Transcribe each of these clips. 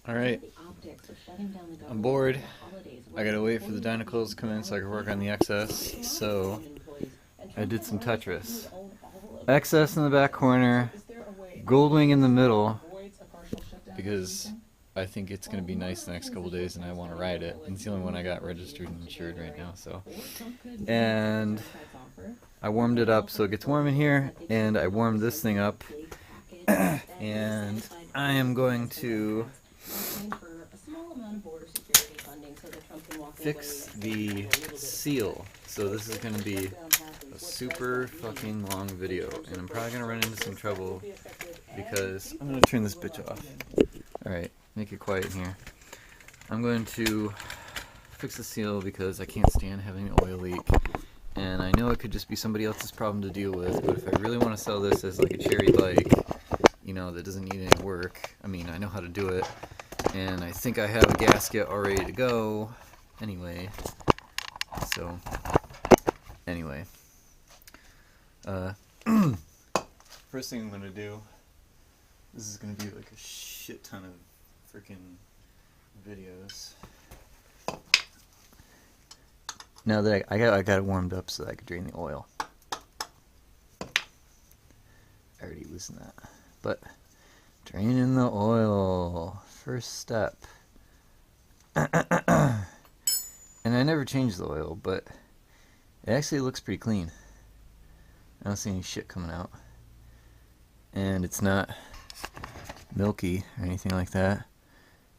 Alright, I'm bored. I gotta wait for the Dynacles to come in so I can work on the excess, so I did some Tetris. Excess in the back corner, Goldwing in the middle, because I think it's going to be nice the next couple days and I want to ride it. And it's the only one I got registered and insured right now, so. And I warmed it up so it gets warm in here, and I warmed this thing up, and I am going to fix the seal. So this is going to be a super fucking long video, and I'm probably going to run into some trouble because I'm going to turn this bitch off. Alright, make it quiet in here. I'm going to fix the seal because I can't stand having an oil leak. And I know it could just be somebody else's problem to deal with, but if I really want to sell this as like a cherry bike, you know, that doesn't need any work, I mean, I know how to do it, and I think I have a gasket all ready to go anyway. So, anyway. First thing I'm going to do, this is going to be like a shit ton of freaking videos. Now that I got it warmed up so that I could drain the oil. I already loosened that. But draining the oil, first step. And I never changed the oil, but it actually looks pretty clean. I don't see any shit coming out. And it's not milky or anything like that.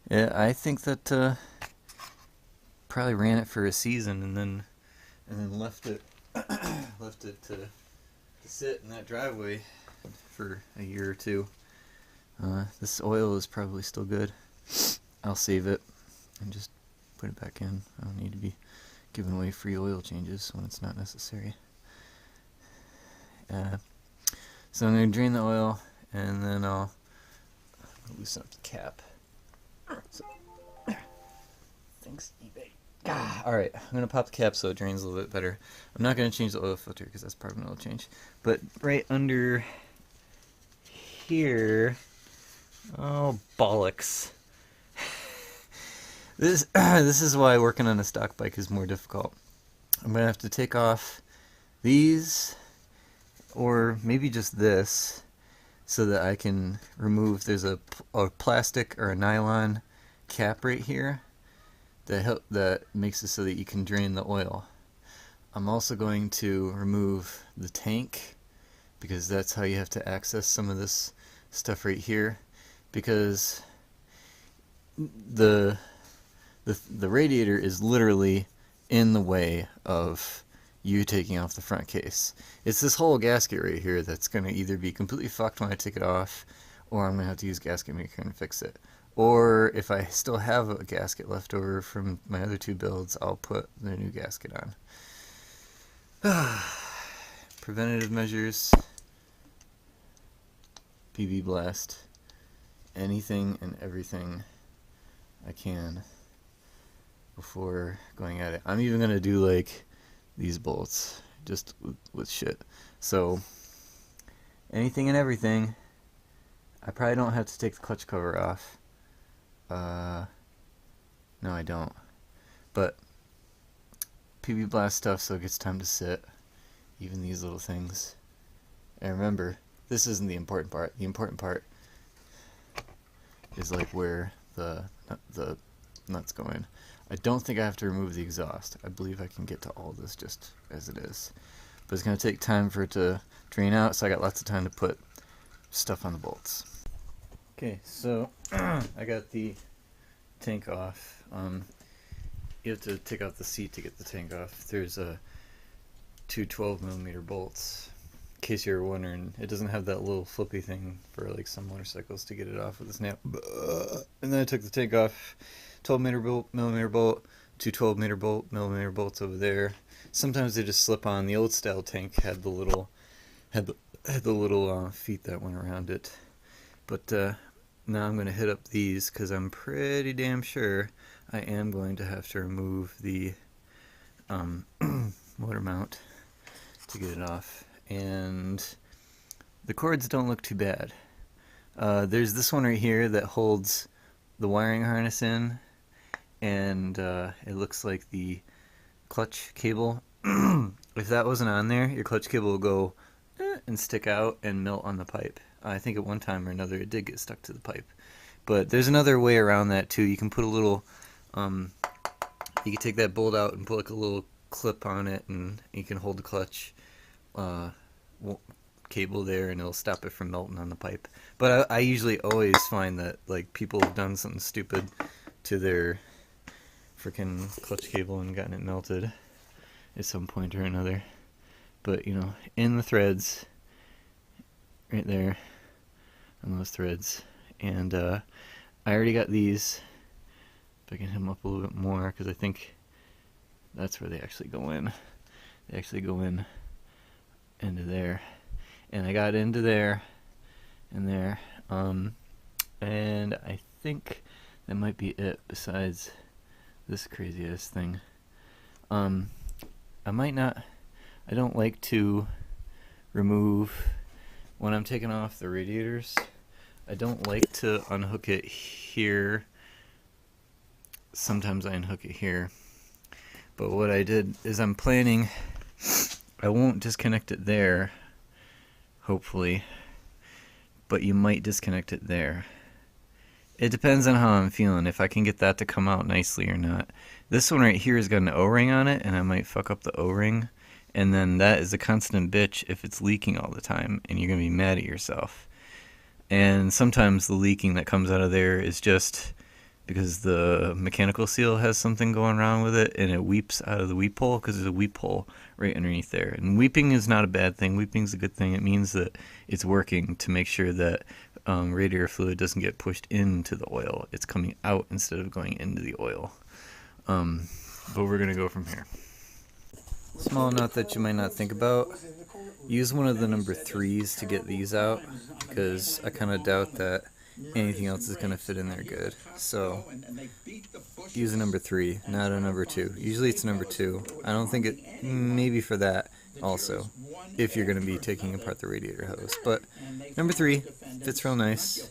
Yeah, I think that probably ran it for a season and then left it to sit in that driveway for a year or two. This oil is probably still good. I'll save it and just put it back in. I don't need to be giving away free oil changes when it's not necessary. So I'm going to drain the oil, and then I'll loosen up the cap. So, thanks, eBay. Alright, I'm going to pop the cap so it drains a little bit better. I'm not going to change the oil filter because that's part of an oil change. But right under here... Oh, bollocks. This is why working on a stock bike is more difficult. I'm going to have to take off these, or maybe just this, so that I can remove, there's a plastic or a nylon cap right here that makes it so that you can drain the oil. I'm also going to remove the tank, because that's how you have to access some of this stuff right here, because the radiator is literally in the way of you taking off the front case. It's this whole gasket right here that's going to either be completely fucked when I take it off, or I'm going to have to use Gasket Maker and fix it. Or if I still have a gasket left over from my other two builds, I'll put the new gasket on. Preventative measures. PB blast. Anything and everything I can before going at it. I'm even going to do like these bolts just with shit. So anything and everything. I probably don't have to take the clutch cover off. No, I don't. But PB blast stuff so it gets time to sit. Even these little things. And remember, this isn't the important part. The important part is like where the nut's going. I don't think I have to remove the exhaust. I believe I can get to all this just as it is. But it's going to take time for it to drain out, so I got lots of time to put stuff on the bolts. Okay, so I got the tank off. You have to take out the seat to get the tank off. There's two 12mm bolts. In case you're wondering, it doesn't have that little flippy thing for like some motorcycles to get it off with a snap. And then I took the tank off. 12mm bolt, two 12mm bolts over there. Sometimes they just slip on. The old style tank had the little feet that went around it. But now I'm going to hit up these because I'm pretty damn sure I am going to have to remove the motor mount to get it off. And the cords don't look too bad. There's this one right here that holds the wiring harness in, and it looks like the clutch cable. If that wasn't on there, your clutch cable will go and stick out and melt on the pipe. I think at one time or another it did get stuck to the pipe. But there's another way around that too. You can put a little, you can take that bolt out and put like a little clip on it, and you can hold the clutch cable there, and it'll stop it from melting on the pipe. But I usually always find that like people have done something stupid to their freaking clutch cable and gotten it melted at some point or another. But you know, in the threads right there on those threads, and I already got these. If I can hit them up a little bit more, because I think that's where they actually go in. They actually go in into there, and I got into there and there, and I think that might be it besides this crazy ass thing. I might not, I don't like to remove, when I'm taking off the radiators, I don't like to unhook it here. Sometimes I unhook it here, but what I did is I'm planning, I won't disconnect it there, hopefully, but you might disconnect it there. It depends on how I'm feeling, if I can get that to come out nicely or not. This one right here has got an O-ring on it, and I might fuck up the O-ring, and then that is a constant bitch if it's leaking all the time, and you're going to be mad at yourself. And sometimes the leaking that comes out of there is just because the mechanical seal has something going wrong with it, and it weeps out of the weep hole, because there's a weep hole right underneath there. And weeping is not a bad thing. Weeping is a good thing. It means that it's working to make sure that radiator fluid doesn't get pushed into the oil. It's coming out instead of going into the oil. But we're going to go from here. Small note that you might not think about. Use one of the number 3s to get these out, because I kind of doubt that anything else is going to fit in there good. So use a number 3, not a number 2. Usually it's number 2. I don't think it, maybe for that also, if you're going to be taking apart the radiator hose. But number 3 fits real nice.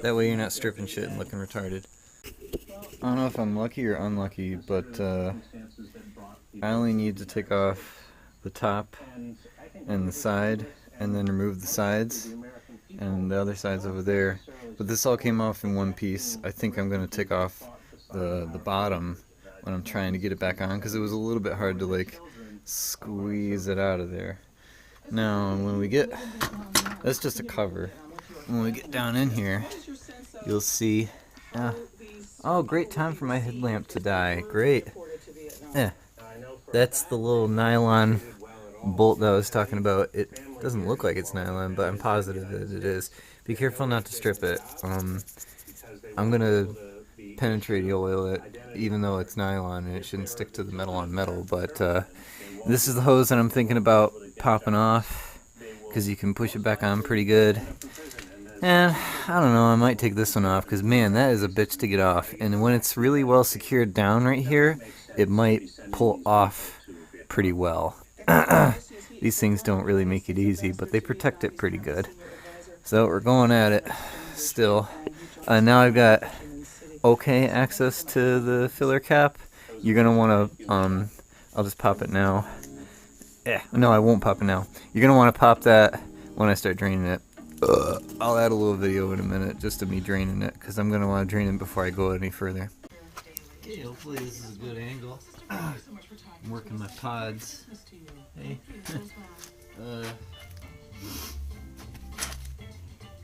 That way you're not stripping shit and looking retarded. I don't know if I'm lucky or unlucky, but I only need to take off the top and the side, and then remove the sides, and the other side's over there. But this all came off in one piece. I think I'm going to take off the bottom when I'm trying to get it back on, because it was a little bit hard to like squeeze it out of there. Now when we get, that's just a cover. When we get down in here, you'll see, oh, great time for my headlamp to die. Great. Yeah, that's the little nylon bolt that I was talking about. It doesn't look like it's nylon, but I'm positive that it is. Be careful not to strip it. I'm gonna penetrate oil it, even though it's nylon and it shouldn't stick to the metal on metal. But this is the hose that I'm thinking about popping off, because you can push it back on pretty good. And I don't know, I might take this one off, because man, that is a bitch to get off. And when it's really well secured down right here, it might pull off pretty well. These things don't really make it easy, but they protect it pretty good. So we're going at it still. Now I've got okay access to the filler cap. You're gonna want to I'll just pop it now. No, I won't pop it now. You're gonna want to pop that when I start draining it. I'll add a little video in a minute just of me draining it, because I'm gonna want to drain it before I go any further. Okay, hopefully this is a good angle. I'm working my pods. Hey.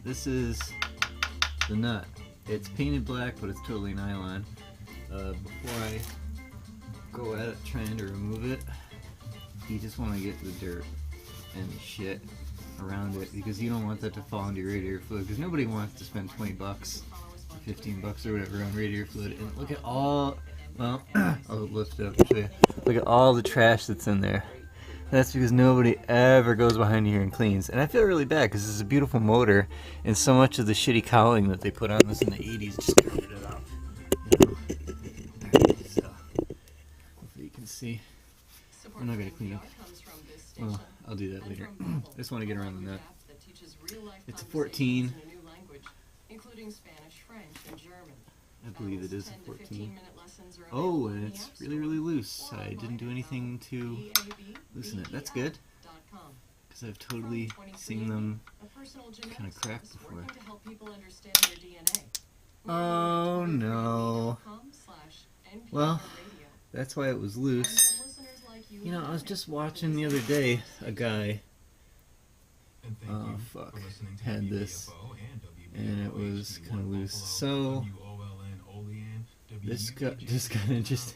This is the nut. It's painted black, but it's totally nylon. Before I go at it trying to remove it, you just want to get the dirt and shit around it, because you don't want that to fall into your radiator fluid, because nobody wants to spend 20 bucks or 15 bucks or whatever on radiator fluid. And look at all, well, I'll lift it up and show you. Look at all the trash that's in there. That's because nobody ever goes behind here and cleans. And I feel really bad, because this is a beautiful motor, and so much of the shitty cowling that they put on this in the 80s just covered it up. So, hopefully you can see. I'm not going to clean up. Well, I'll do that later. I just want to get around the nut. It's a 14. including Spanish, French, and German. I believe it is a 14. Oh, and it's really, really loose. I didn't do anything to loosen it. That's good, because I've totally seen them kind of crack before. Oh no. Well, that's why it was loose. You know, I was just watching the other day a guy, had this, and it was kind of loose. So this got just kind of just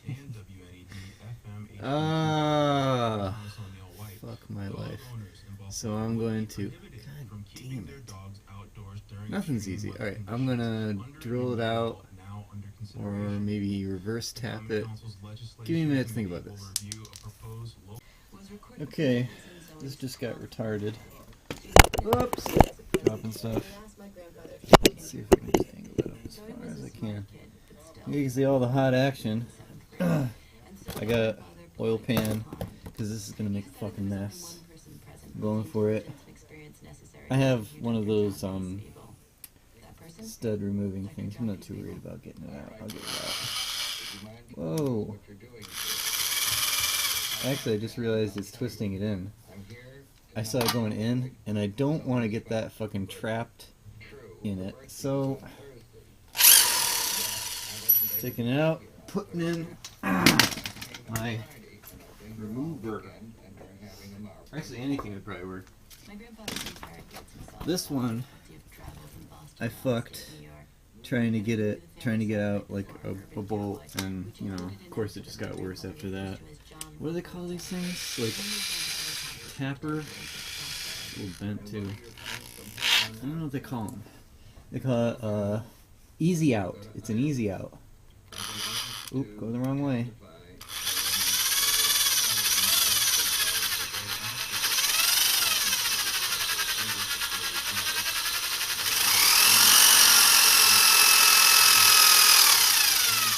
fuck my life. So I'm going to, god damn it, nothing's easy. Alright, I'm gonna drill it out, or maybe reverse tap it. Give me a minute to think about this. Okay, this just got retarded. Whoops, dropping stuff. Let's see if I can just angle that up as far as I can. You can see all the hot action. I got oil pan, because this is going to make a fucking mess. I'm going for it. I have one of those stud removing things. I'm not too worried about getting it out. I'll get it out. Whoa. Actually, I just realized it's twisting it in. I saw it going in, and I don't want to get that fucking trapped in it. So, taking it out, putting in my remover. Actually, anything would probably work. This one, I fucked trying to get out like a bolt, and you know, of course, it just got worse after that. What do they call these things? Like tapper? A little bent too. I don't know what they call them. They call it easy out. It's an easy out. Oop, go the wrong way.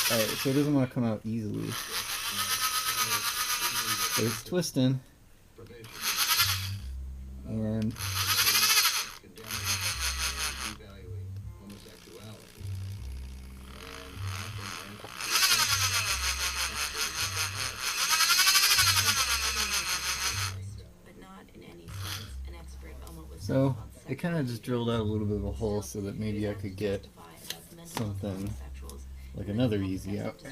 Alright, so it doesn't want to come out easily. But it's twisting. And so it kind of just drilled out a little bit of a hole so that maybe I could get something like another easy out.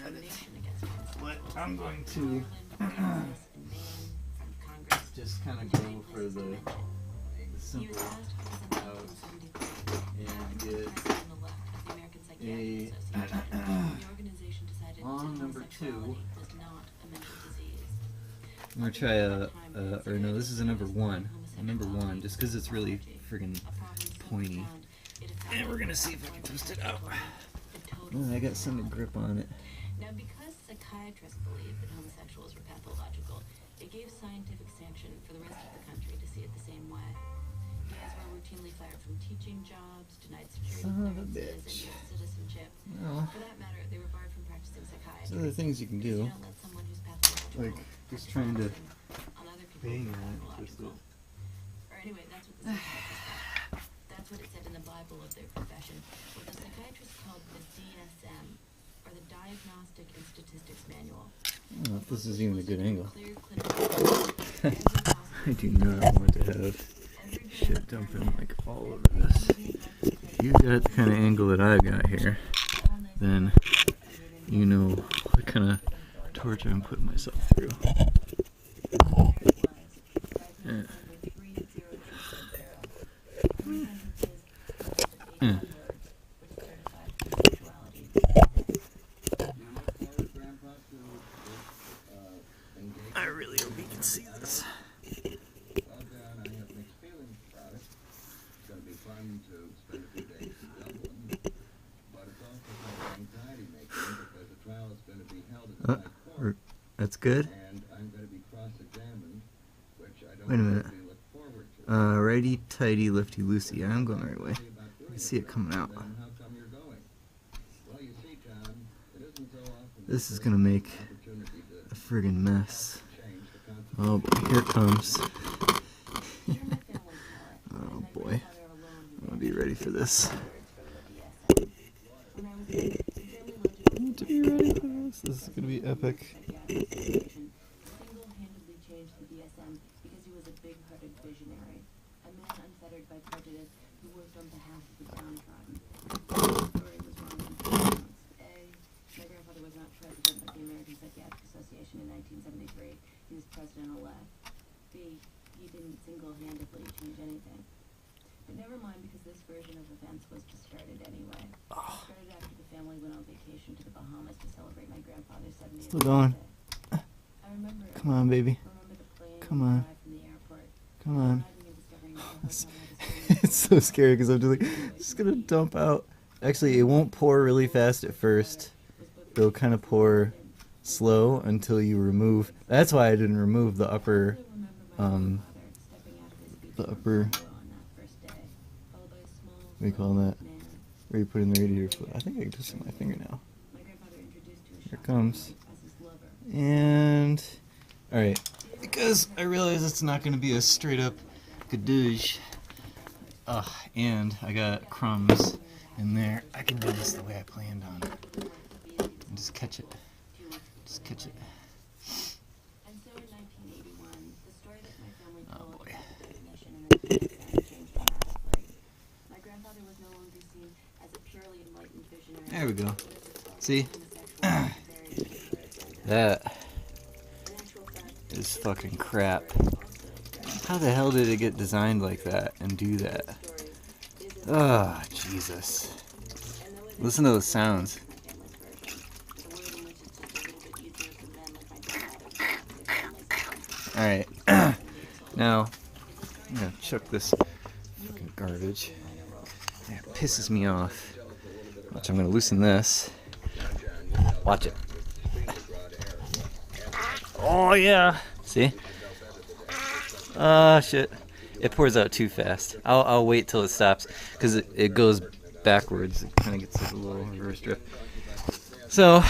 But I'm going to just kind of go for the simple out and get a on number 2. I'm gonna try or no, this is a number 1. A number 1, just because it's really friggin' pointy. And we're gonna see if I can twist it out. Oh, I got some grip on it. Now, because psychiatrists believe that homosexuals were pathological, it gave scientific sanction for the rest of the country to see it the same way. Gays were routinely fired from teaching jobs, denied security clearances, and U.S. citizenship. Well, for that matter, they were barred from practicing psychiatry. there's other things you can do, like just trying to bang on it, twist it. Or anyway, that's what the psychiatrist said. That's what it said in the Bible of their profession. What the psychiatrists called the DSM, or the Diagnostic and Statistics Manual. I don't know if this is even a good angle. I do not want to have shit dumping like all over this. If you got the kind of angle that I got here, then you know what kind of torture I'm putting myself through. Yeah. Yeah. I really hope you can see this. That's good. Wait a minute. Righty tighty, lefty loosey. I'm going the right way. I can see it coming out. This is gonna make a friggin' mess. Oh boy, here it comes. Oh boy, I'm gonna be ready for this. need to be ready for this. This is gonna be epic. Single-handedly changed the DSM because he was a big-hearted visionary, a man unfettered by prejudice who worked on behalf of the downtrodden. The story was wrong on two counts. A, my grandfather was not president of the American Psychiatric Association in 1973. He was president-elect. B, he didn't single-handedly change anything. But never mind, because this version of events was discarded anyway. It started after the family went on vacation to the Bahamas to celebrate my grandfather's 70th Still going. birthday. I remember. Come on, baby. Remember the plane Come on. ride from the airport. Come on. Arriving and discovering that the hotel had a It's so scary because I'm just like, it's gonna dump out. Actually, it won't pour really fast at first. It'll kind of pour slow until you remove. That's why I didn't remove the upper, what do you call that? Where you put in the radiator fluid. I think I can just my finger now. Here it comes. And, alright. Because I realize it's not going to be a straight up gadoosh. And I got crumbs in there. I can do this the way I planned on. And just catch it. Just catch it. And so in 1981, the story that my family told boy. about the definition and the changed dramatically. My grandfather was no longer seen as a purely enlightened visionary. There we go. See? That is fucking crap. How the hell did it get designed like that and do that? Oh, Jesus. Listen to those sounds. Alright. Now, I'm gonna chuck this fucking garbage. It pisses me off. Watch, I'm gonna loosen this. Watch it. Oh, yeah. See? Shit. It pours out too fast. I'll wait till it stops because it goes backwards. It kind of gets like a little reverse drift. So,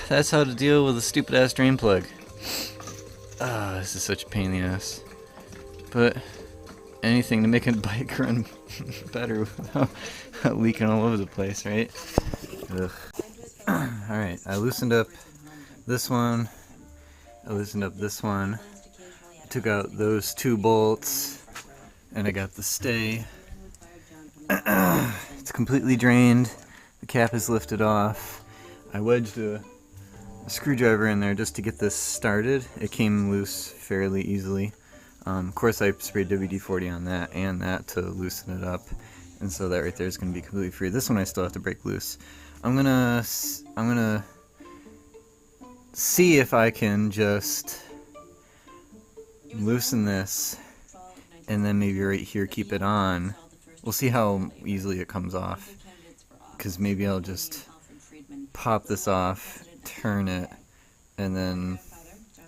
that's how to deal with a stupid ass drain plug. This is such a pain in the ass. But anything to make a bike run better without leaking all over the place, right? Ugh. Alright, I loosened up this one. I loosened up this one. I took out those two bolts. And I got the stay. It's completely drained. The cap is lifted off. I wedged a screwdriver in there just to get this started. It came loose fairly easily. Of course, I sprayed WD-40 on that and that to loosen it up. And so that right there is going to be completely free. This one I still have to break loose. I'm gonna see if I can just loosen this and then maybe right here keep it on. We'll see how easily it comes off, because maybe I'll just pop this off, turn it, and then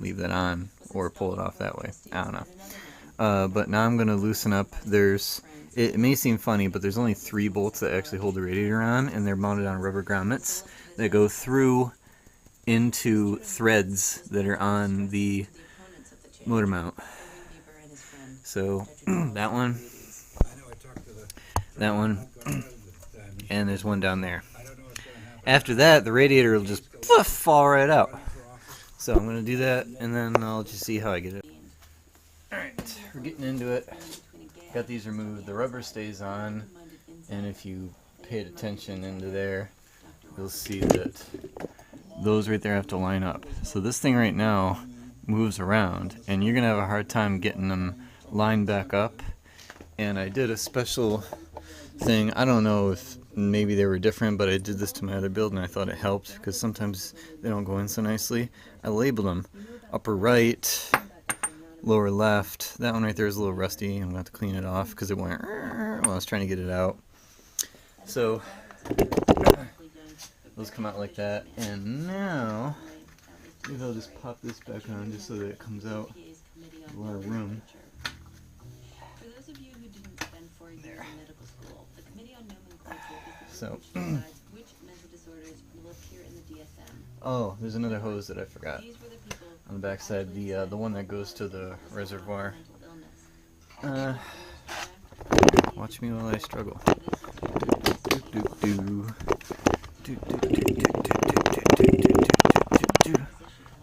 leave that on or pull it off that way. I don't know. But now I'm gonna loosen up. It may seem funny, but there's only 3 bolts that actually hold the radiator on, and they're mounted on rubber grommets that go through into threads that are on the motor mount. So that one, and there's one down there. After that, the radiator will just fall right out. So I'm gonna do that, and then I'll just see how I get it. Alright, we're getting into it. Got these removed. The rubber stays on, and if you paid attention into there, you'll see that those right there have to line up. So this thing right now moves around, and you're gonna have a hard time getting them lined back up. And I did a special thing. I don't know if maybe they were different, but I did this to my other build and I thought it helped, because sometimes they don't go in so nicely. I labeled them upper right, lower left. That one right there is a little rusty. I'm going to have to clean it off because it went while I was trying to get it out. So those come out like that. And now maybe I'll just pop this back on just so that it comes out with a lot of room. For those of you who didn't spend 4 years in medical school, the Committee on Nomenclature is the So group which decides which mental disorders will appear in the DSM. oh, there's another hose that I forgot These were the people on the back side, the one that goes to the reservoir. mental illness. Watch me while I struggle.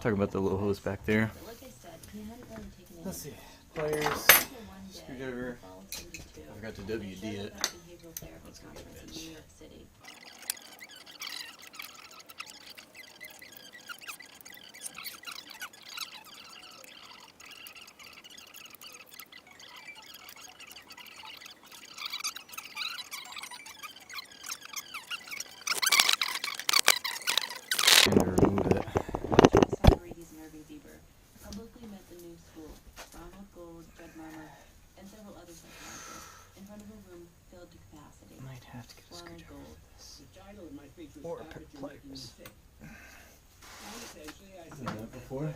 Talk about the little hose back there. But like I said, he hadn't really taken Let's any. see. Pliers, Until one day, screwdriver. fall of '72, I forgot to when he WD showed it. up at a behavioral therapy conference in New York City. And to remove it. Socrates and Irving Bieber publicly met the new school, Ronald Gold, Judd Murmer, and several other psychiatrists in front of a room filled to capacity. Might have to get a Ronald screwdriver Gold. for this. The title of my speech was Or Stop pick It, You're Making Me pliers. Sick. And essentially I Done said that before.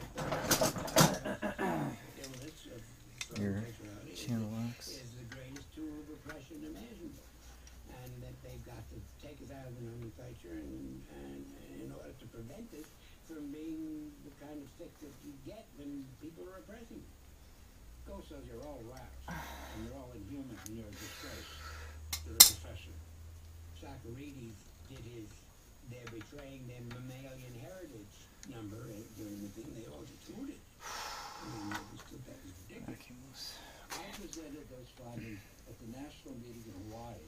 illness of Your homosexuality channel locks. is the greatest tool of oppression imaginable. And that they've got to take us out of the nomenclature and in order to prevent it from being the kind of sick that you get when people are oppressing you. Gold says you're all rats, and you're all inhuman, and you're a disgrace to the profession. Socrates did they're betraying their mammalian heritage number during the thing. They all included. I mean, that was ridiculous. Vacuum loose. I presented those findings at the national meeting in Hawaii.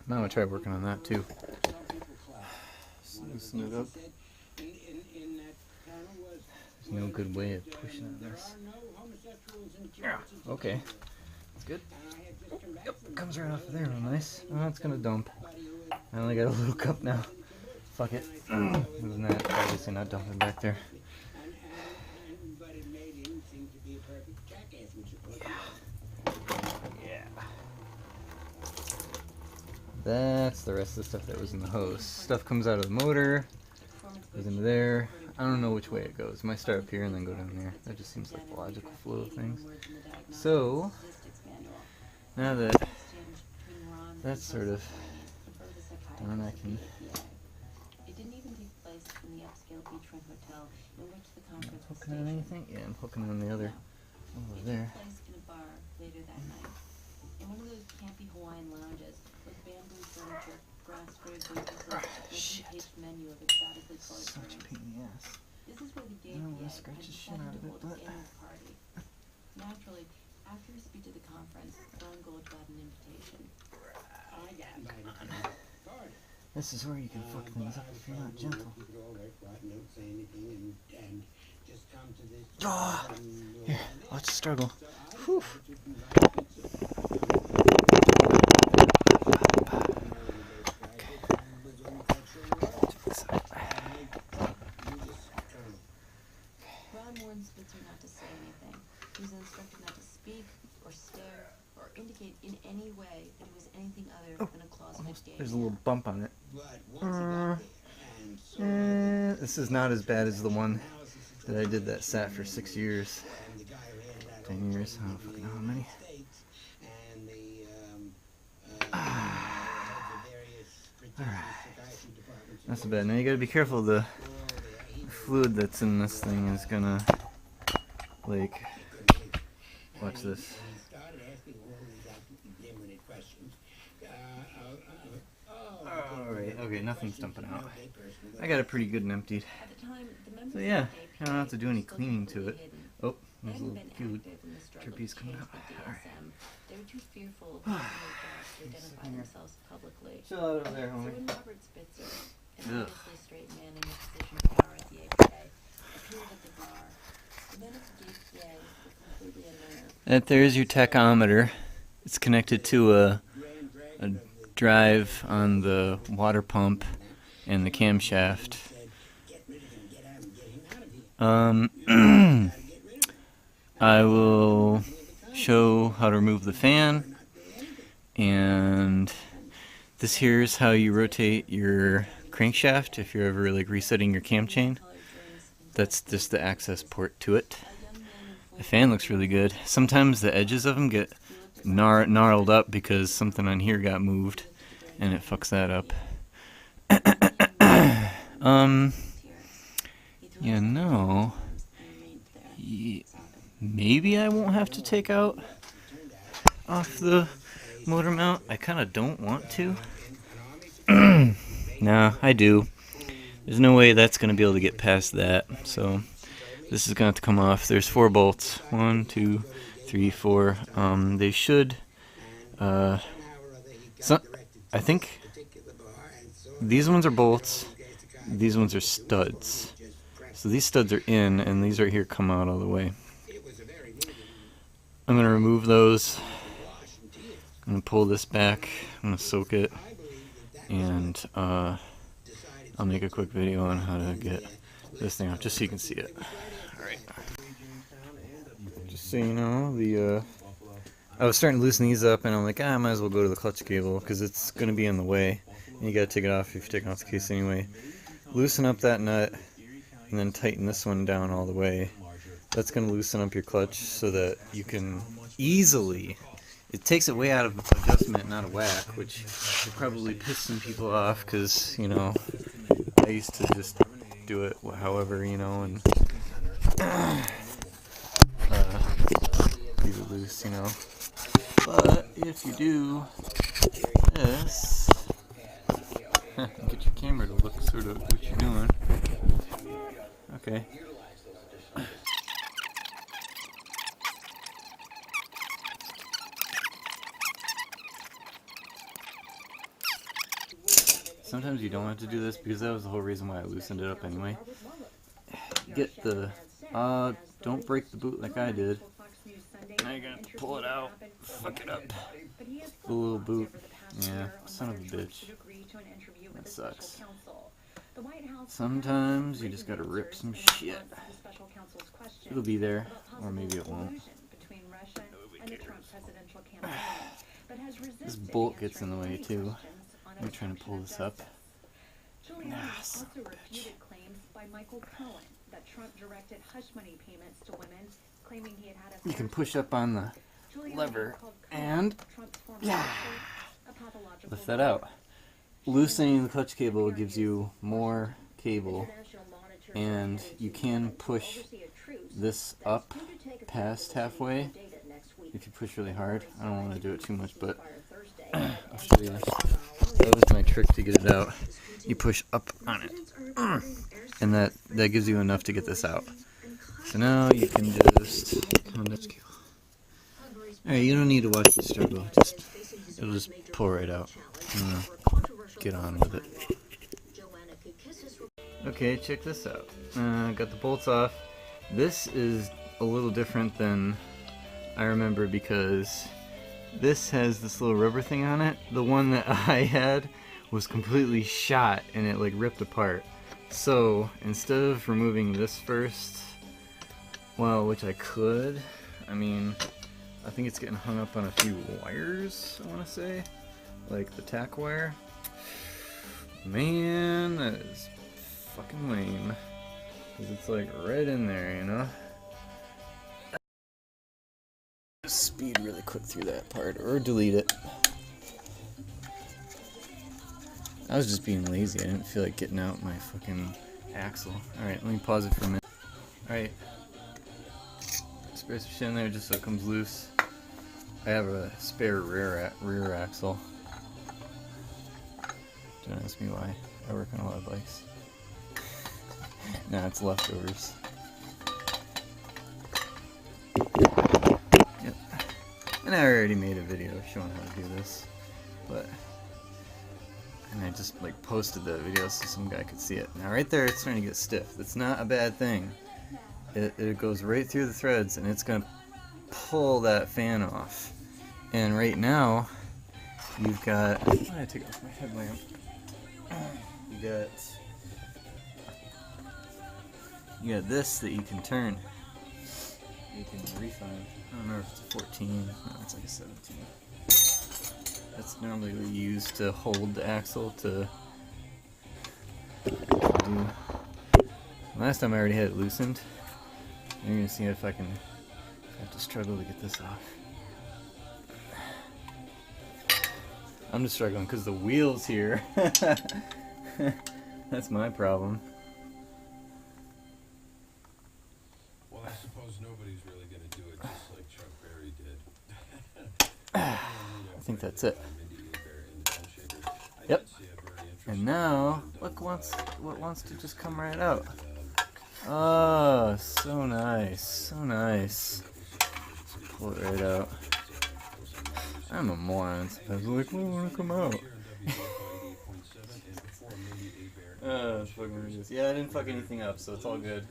Now I'm gonna try working on that too. Some people clapped. One of the Loosen it things up. he said in that panel was, There's no good way of pushing on there this. are no homosexuals in Yeah, Cubans okay. anywhere. That's good. And I had just come back Yep, from comes that. right off of there, real nice. Oh, it's gonna dump. Somebody who had I only got a little cup now. Fuck it. Isn't that obviously not dumping back there? but it made him seem to be a perfect jackass, which it was. Yeah. That's the rest of the stuff that was in the hose. Stuff comes out of the motor, goes into there. I don't know which way it goes. It might start up here and then go down there. That just seems like the logical flow of things. So, now that that's sort of done, I can... It didn't even take place in the upscale beachfront hotel in which the conference was Hooking on anything? Yeah, I'm hooking on the other over It there. took place in a bar later that night. In one of those campy Hawaiian lounges with bamboo furniture, grass squared benches, and a shit. paged menu of exotically colored Such a drinks. pain in the ass. This is where the gay I don't PA wanna had scratch the shit decided out to of it, hold but- its annual party. Naturally, after his speech at the conference, Ron Gold got an invitation. I got invited to the party. This is where you can fuck things up if you're not gentle. Keep it all very quiet and don't say anything and just come to this. Ah, and we'll Here, do this. watch the struggle. So I Whew. decided to invite pizza. Ron warned Spitzer not to say anything. He was instructed not to speak or stare or indicate in any way that he was anything other than a closeted gay There's a man. little bump on it. But once he got there and saw This is not as bad as the one analysis that I did that sat for 6 years. and the guy who handed out 10 all years, the I don't in fucking the know how many. United States and the heads of various prestigious psychiatry departments. That's bad. Now you gotta be careful. The fluid that's in this thing is gonna, like, watch this. And he started asking all these limited questions. Alright, okay, nothing's dumping out. I got it pretty good and emptied. At the time, the members So of yeah, the gay I don't have to do any still cleaning to completely it. hidden. Oh, They there's a hadn't little been cute active in the struggle trapeze to coming change out. the Alright. DSM. They were too fearful of having to identify themselves publicly. Chill out over there, So homie. when Robert Spitzer, an Ugh. obviously straight man in a position of power at the APA, appeared at the bar, the men of the gay PA were completely unnerved. That there's your tachometer. It's connected to a drive on the water pump and the camshaft. I will show how to remove the fan, and this here's how you rotate your crankshaft if you're ever like resetting your cam chain. That's just the access port to it. The fan looks really good. Sometimes the edges of them get gnarled up because something on here got moved, and it fucks that up. You know, maybe I won't have to take out off the motor mount. I kind of don't want to. No, I do. There's no way that's going to be able to get past that. So this is going to have to come off. There's 4 bolts. 1, 2, 3, 4. They should... so, I think these ones are bolts. These ones are studs. So these studs are in, and these right here come out all the way. I'm going to remove those. I'm going to pull this back. I'm going to soak it. And I'll make a quick video on how to get this thing off, just so you can see it. Alright. Just so you know, I was starting to loosen these up, and I'm like, I might as well go to the clutch cable, because it's going to be in the way. And you got to take it off if you're taking off the case anyway. Loosen up that nut, and then tighten this one down all the way. That's going to loosen up your clutch so that you can easily... It takes it way out of adjustment, not a whack, which will probably piss some people off, because, you know, I used to just do it however, you know, and leave it loose, you know. But if you do this, get your camera to look sort of what you're doing. Okay. Sometimes you don't have to do this, because that was the whole reason why I loosened it up anyway. Get the, don't break the boot like I did. Now you're gonna pull it out, fuck it up. The little boot. Yeah, son of a bitch. That sucks. Sometimes you just gotta rip some shit. It'll be there, or maybe it won't. This bolt gets in the way too. I'm trying to pull this up. Ah, son of a bitch. You can push up on the lever and lift that out. Loosening the clutch cable gives you more cable, and you can push this up past halfway if you push really hard. I don't want to do it too much, but I'll show you. That was my trick to get it out. You push up on it, and that gives you enough to get this out. So now you can just alright, you don't need to watch the struggle. It'll just pull right out. Get on with it. Okay, check this out. Got the bolts off. This is a little different than I remember, because this has this little rubber thing on it. The one that I had was completely shot, and it like ripped apart. So instead of removing this first, well, which I could, I mean, I think it's getting hung up on a few wires, I want to say, like the tack wire. Man, that is fucking lame, because it's like right in there, you know. Speed really quick through that part, or delete it. I was just being lazy. I didn't feel like getting out my fucking axle. Alright, let me pause it for a minute. Alright. Spare some shit in there just so it comes loose. I have a spare rear axle. Don't ask me why. I work on a lot of bikes. Nah, it's leftovers. Yep. And I already made a video showing how to do this. And I just like posted that video so some guy could see it. Now right there, it's starting to get stiff. That's not a bad thing. It goes right through the threads, and it's gonna pull that fan off. And right now, you've got. Why did I take off my headlamp? You got this that you can turn. You can refine. I don't remember if it's a 14. No, it's like a 17. That's normally used to hold the axle to do. Last time I already had it loosened. You're gonna see if I have to struggle to get this off. I'm just struggling because the wheel's here. That's my problem. Well, I suppose nobody's really gonna do it just like Chuck Berry did. I think that's it. Yep. And now, look what wants to just come right out. Oh, so nice, so nice. Pull it right out. I'm a moron. Sometimes I'm like, well, I want to come out. Fucking ridiculous. Yeah, I didn't fuck anything up, so it's all good.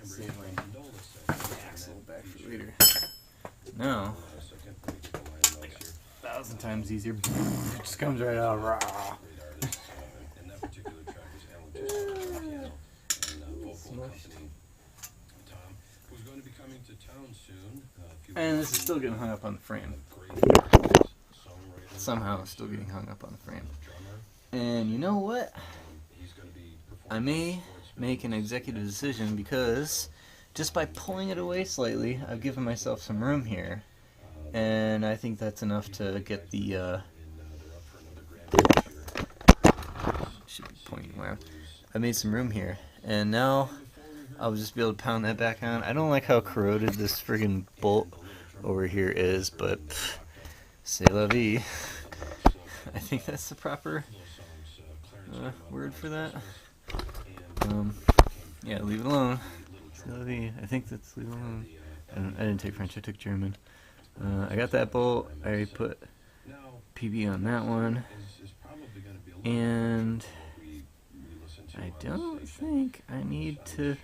Save my axle back for later. No. 1,000 times easier. It just comes right out raw. And this is still getting hung up on the frame. Somehow it's still getting hung up on the frame. And you know what? I may make an executive decision because just by pulling it away slightly, I've given myself some room here. And I think that's enough to get the, should be pointing where. I made some room here. And now I'll just be able to pound that back on. I don't like how corroded this friggin' bolt over here is, but c'est la vie. I think that's the proper word for that. Yeah, leave it alone. C'est la vie. I think that's leave it alone. I didn't take French, I took German. I got that bolt. I put PB on that one. And I don't think I need to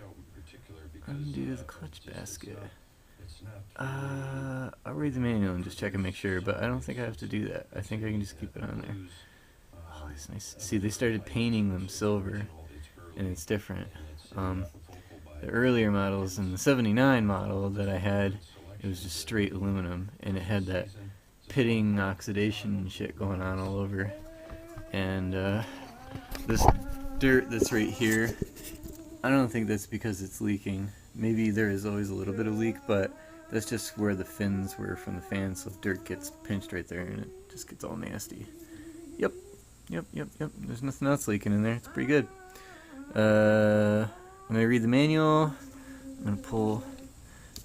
undo the clutch basket. I'll read the manual and just check and make sure, but I don't think I have to do that. I think I can just keep it on there. Oh, it's nice. See, they started painting them silver, and it's different. The earlier models, and the 79 model that I had, it was just straight aluminum, and it had that pitting oxidation shit going on all over. And this dirt that's right here, I don't think that's because it's leaking. Maybe there is always a little bit of leak, but that's just where the fins were from the fan, so dirt gets pinched right there and it just gets all nasty. Yep. There's nothing else leaking in there. It's pretty good. When I read the manual, I'm going to pull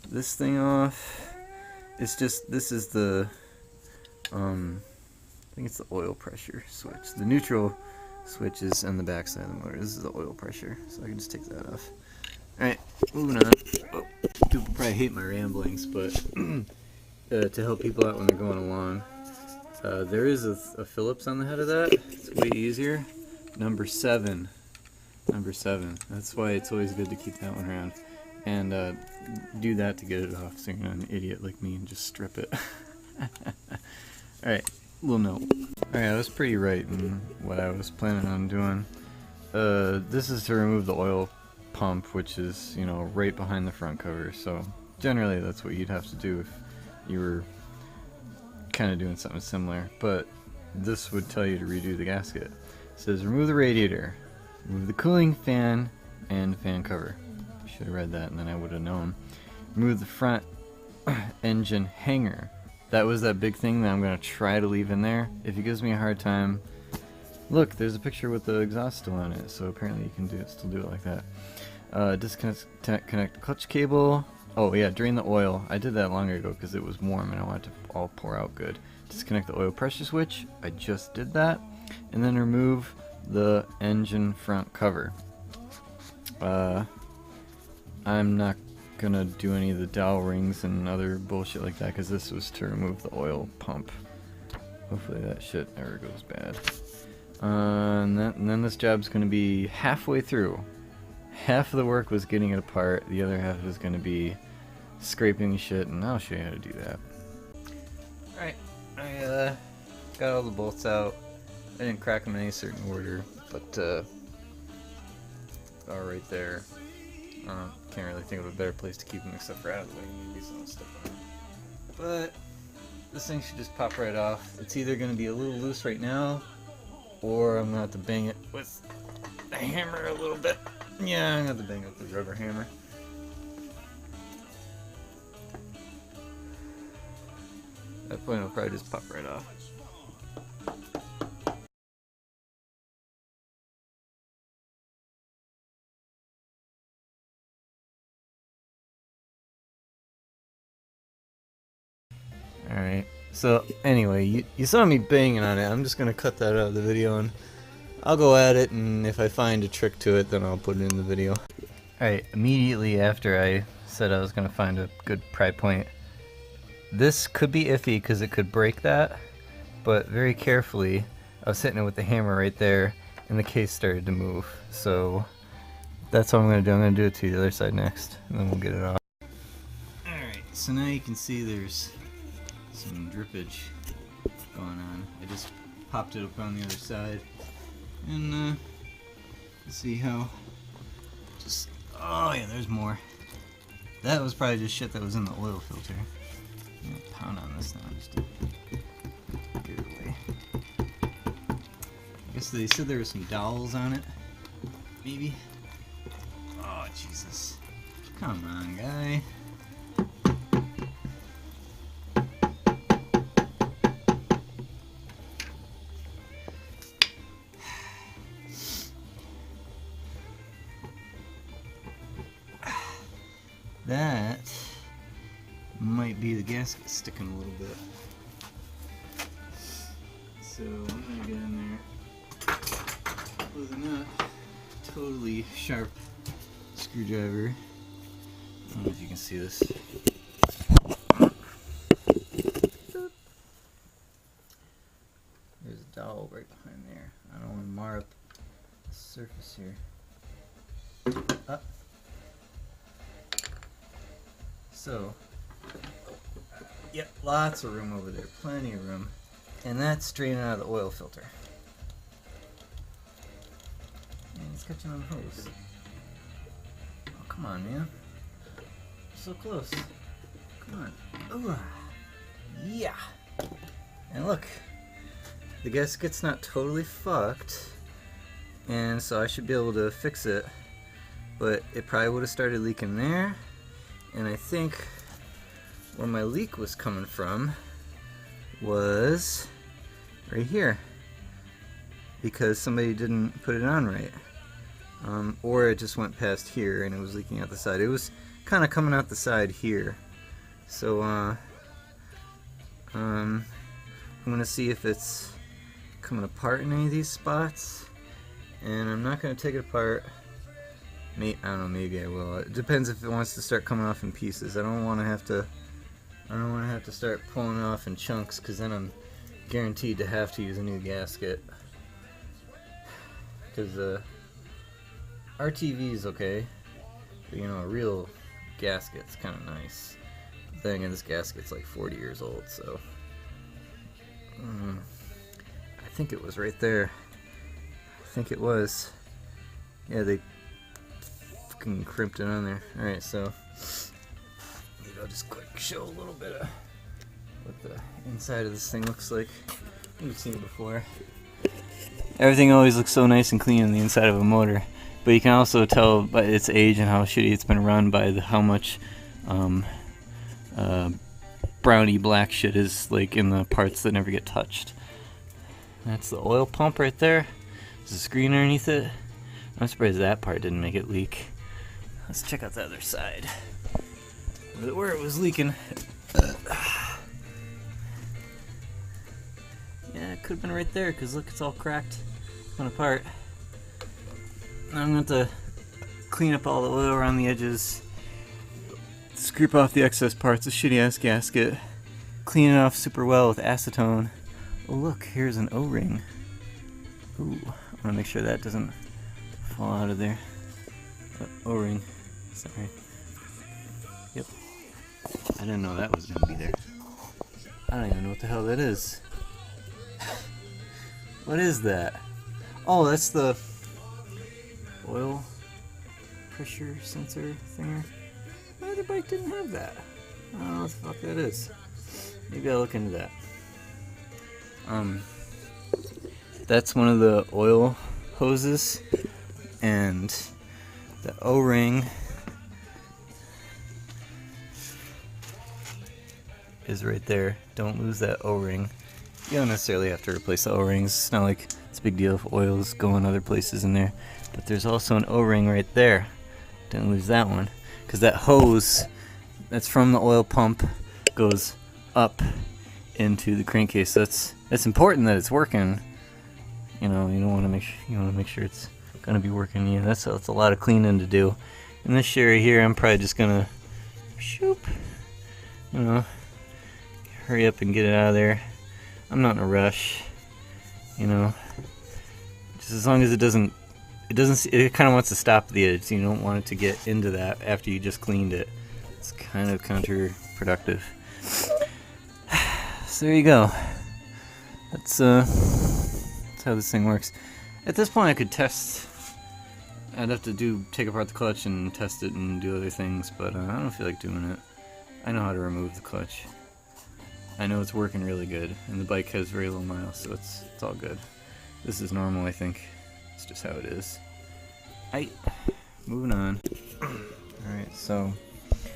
this thing off. It's just, this is the, I think it's the oil pressure switch. The neutral switch is on the back side of the motor. This is the oil pressure, so I can just take that off. Alright, moving on. Oh, people probably hate my ramblings, but to help people out when they're going along, there is a Phillips on the head of that. It's way easier. Number 7. That's why it's always good to keep that one around. And do that to get it off so you're not an idiot like me and just strip it. Alright, little note. Alright, I was pretty right in what I was planning on doing. This is to remove the oil pump, which is, you know, right behind the front cover. So generally that's what you'd have to do if you were kind of doing something similar. But this would tell you to redo the gasket. It says remove the radiator, remove the cooling fan and fan cover. Should have read that and then I would have known. Remove the front engine hanger. That was that big thing that I'm going to try to leave in there. If he gives me a hard time, look, there's a picture with the exhaust still on it, so apparently you can still do it like that. Disconnect the clutch cable. Oh yeah, drain the oil. I did that long ago because it was warm and I wanted to all pour out good. Disconnect the oil pressure switch. I just did that. And then remove the engine front cover. I'm not gonna do any of the dowel rings and other bullshit like that because this was to remove the oil pump. Hopefully that shit never goes bad. And then this job's gonna be halfway through. Half of the work was getting it apart, the other half is gonna be scraping shit, and I'll show you how to do that. Alright, I got all the bolts out. I didn't crack them in any certain order, but all right there. Can't really think of a better place to keep them except for out of the way. Maybe some stuff on it. But this thing should just pop right off. It's either going to be a little loose right now, or I'm going to have to bang it with the hammer a little bit. Yeah, I'm going to have to bang it with the rubber hammer. At that point, it'll probably just pop right off. Alright, So anyway, you saw me banging on it. I'm just gonna cut that out of the video and I'll go at it, and if I find a trick to it, then I'll put it in the video. Alright, immediately after I said I was gonna find a good pry point, this could be iffy because it could break that, but very carefully I was hitting it with the hammer right there and the case started to move. So that's what I'm going to do. I'm going to do it to the other side next and then we'll get it off. Alright, so now you can see there's some drippage going on. I just popped it up on the other side and see how just, oh yeah, there's more. That was probably just shit that was in the oil filter. I'm gonna pound on this now just to get it away. I guess they said there were some dowels on it. Maybe. Oh Jesus! Come on, guy. That might be the gasket sticking a little bit. So I'm gonna get in there with a not totally sharp screwdriver. I don't know if you can see this. There's a dowel right behind there. I don't want to mar up the surface here. Up. So, yep, lots of room over there, plenty of room. And that's draining out of the oil filter. And it's catching on the hose. Oh, come on, man. So close. Come on. Ooh. Yeah. And look, the gasket's not totally fucked. And so I should be able to fix it. But it probably would have started leaking there. And I think where my leak was coming from was right here, because somebody didn't put it on right, or it just went past here and it was leaking out the side. It was kind of coming out the side here, so I'm gonna see if it's coming apart in any of these spots, and I'm not gonna take it apart. I don't know, maybe I will. It depends if it wants to start coming off in pieces. I don't want to have to start pulling it off in chunks, because then I'm guaranteed to have to use a new gasket. Because RTV is okay, but you know, a real gasket's kind of nice. The thing is, this gasket's like 40 years old, so I think it was right there. I think it was. Yeah, they fucking crimped it on there. Alright, so maybe I'll just quick show a little bit of what the inside of this thing looks like. You've seen it before. Everything always looks so nice and clean on the inside of a motor, but you can also tell by its age and how shitty it's been run by how much browny black shit is like in the parts that never get touched. That's the oil pump right there. There's a screen underneath it. I'm surprised that part didn't make it leak. Let's check out the other side, where it was leaking. Yeah, it could have been right there, because look, it's all cracked, coming apart. I'm going to have to clean up all the oil around the edges, scrape off the excess parts, a shitty ass gasket, clean it off super well with acetone. Oh look, here's an O-ring. Ooh, I want to make sure that doesn't fall out of there. O-ring. Sorry. Yep. I didn't know that was going to be there. I don't even know what the hell that is. What is that? Oh, that's the oil pressure sensor thinger. My other bike didn't have that. I don't know what the fuck that is. Maybe I'll look into that. That's one of the oil hoses, and the O-ring is right there. Don't lose that O-ring. You don't necessarily have to replace the O-rings. It's not like it's a big deal if oil's going other places in there. But there's also an O-ring right there. Don't lose that one, because that hose that's from the oil pump goes up into the crankcase. That's important that it's working. You know, you want to make sure it's gonna be working. Yeah, that's a lot of cleaning to do. And this shit right here, I'm probably just gonna shoop. You know, hurry up and get it out of there. I'm not in a rush. You know, just as long as it kind of wants to stop at the edge. So you don't want it to get into that after you just cleaned it. It's kind of counterproductive. So there you go. That's how this thing works. At this point, I could test. I'd have to take apart the clutch and test it and do other things, but I don't feel like doing it. I know how to remove the clutch. I know it's working really good, and the bike has very low miles, so it's all good. This is normal, I think. It's just how it is. Moving on. Alright, so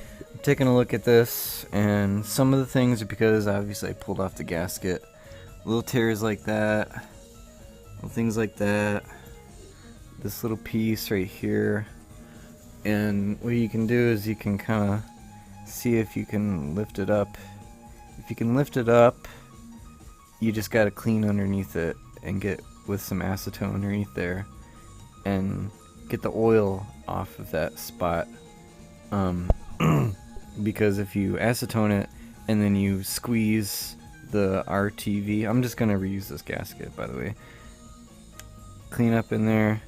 I'm taking a look at this, and some of the things are because obviously I pulled off the gasket. Little tears like that, little things like that, this little piece right here. And what you can do is you can kind of see if you can lift it up. If you can lift it up, you just gotta clean underneath it and get with some acetone underneath there and get the oil off of that spot. Because if you acetone it and then you squeeze the RTV, I'm just gonna reuse this gasket, by the way. Clean up in there.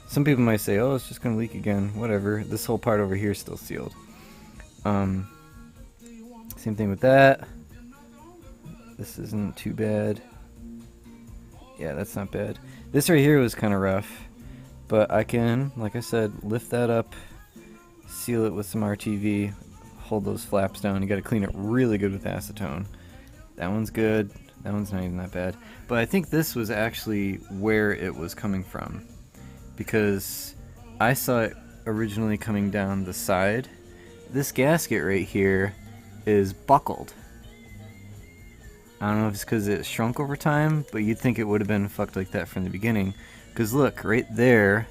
Some people might say, oh, it's just gonna leak again. Whatever. This whole part over here is still sealed. Same thing with that. This isn't too bad. Yeah, that's not bad. This right here was kind of rough, but I can, like I said, lift that up, seal it with some RTV, hold those flaps down. You got to clean it really good with acetone. That one's good. That one's not even that bad. But I think this was actually where it was coming from, because I saw it originally coming down the side. This gasket right here is buckled. I don't know if it's because it shrunk over time, but you'd think it would have been fucked like that from the beginning. Because look, right there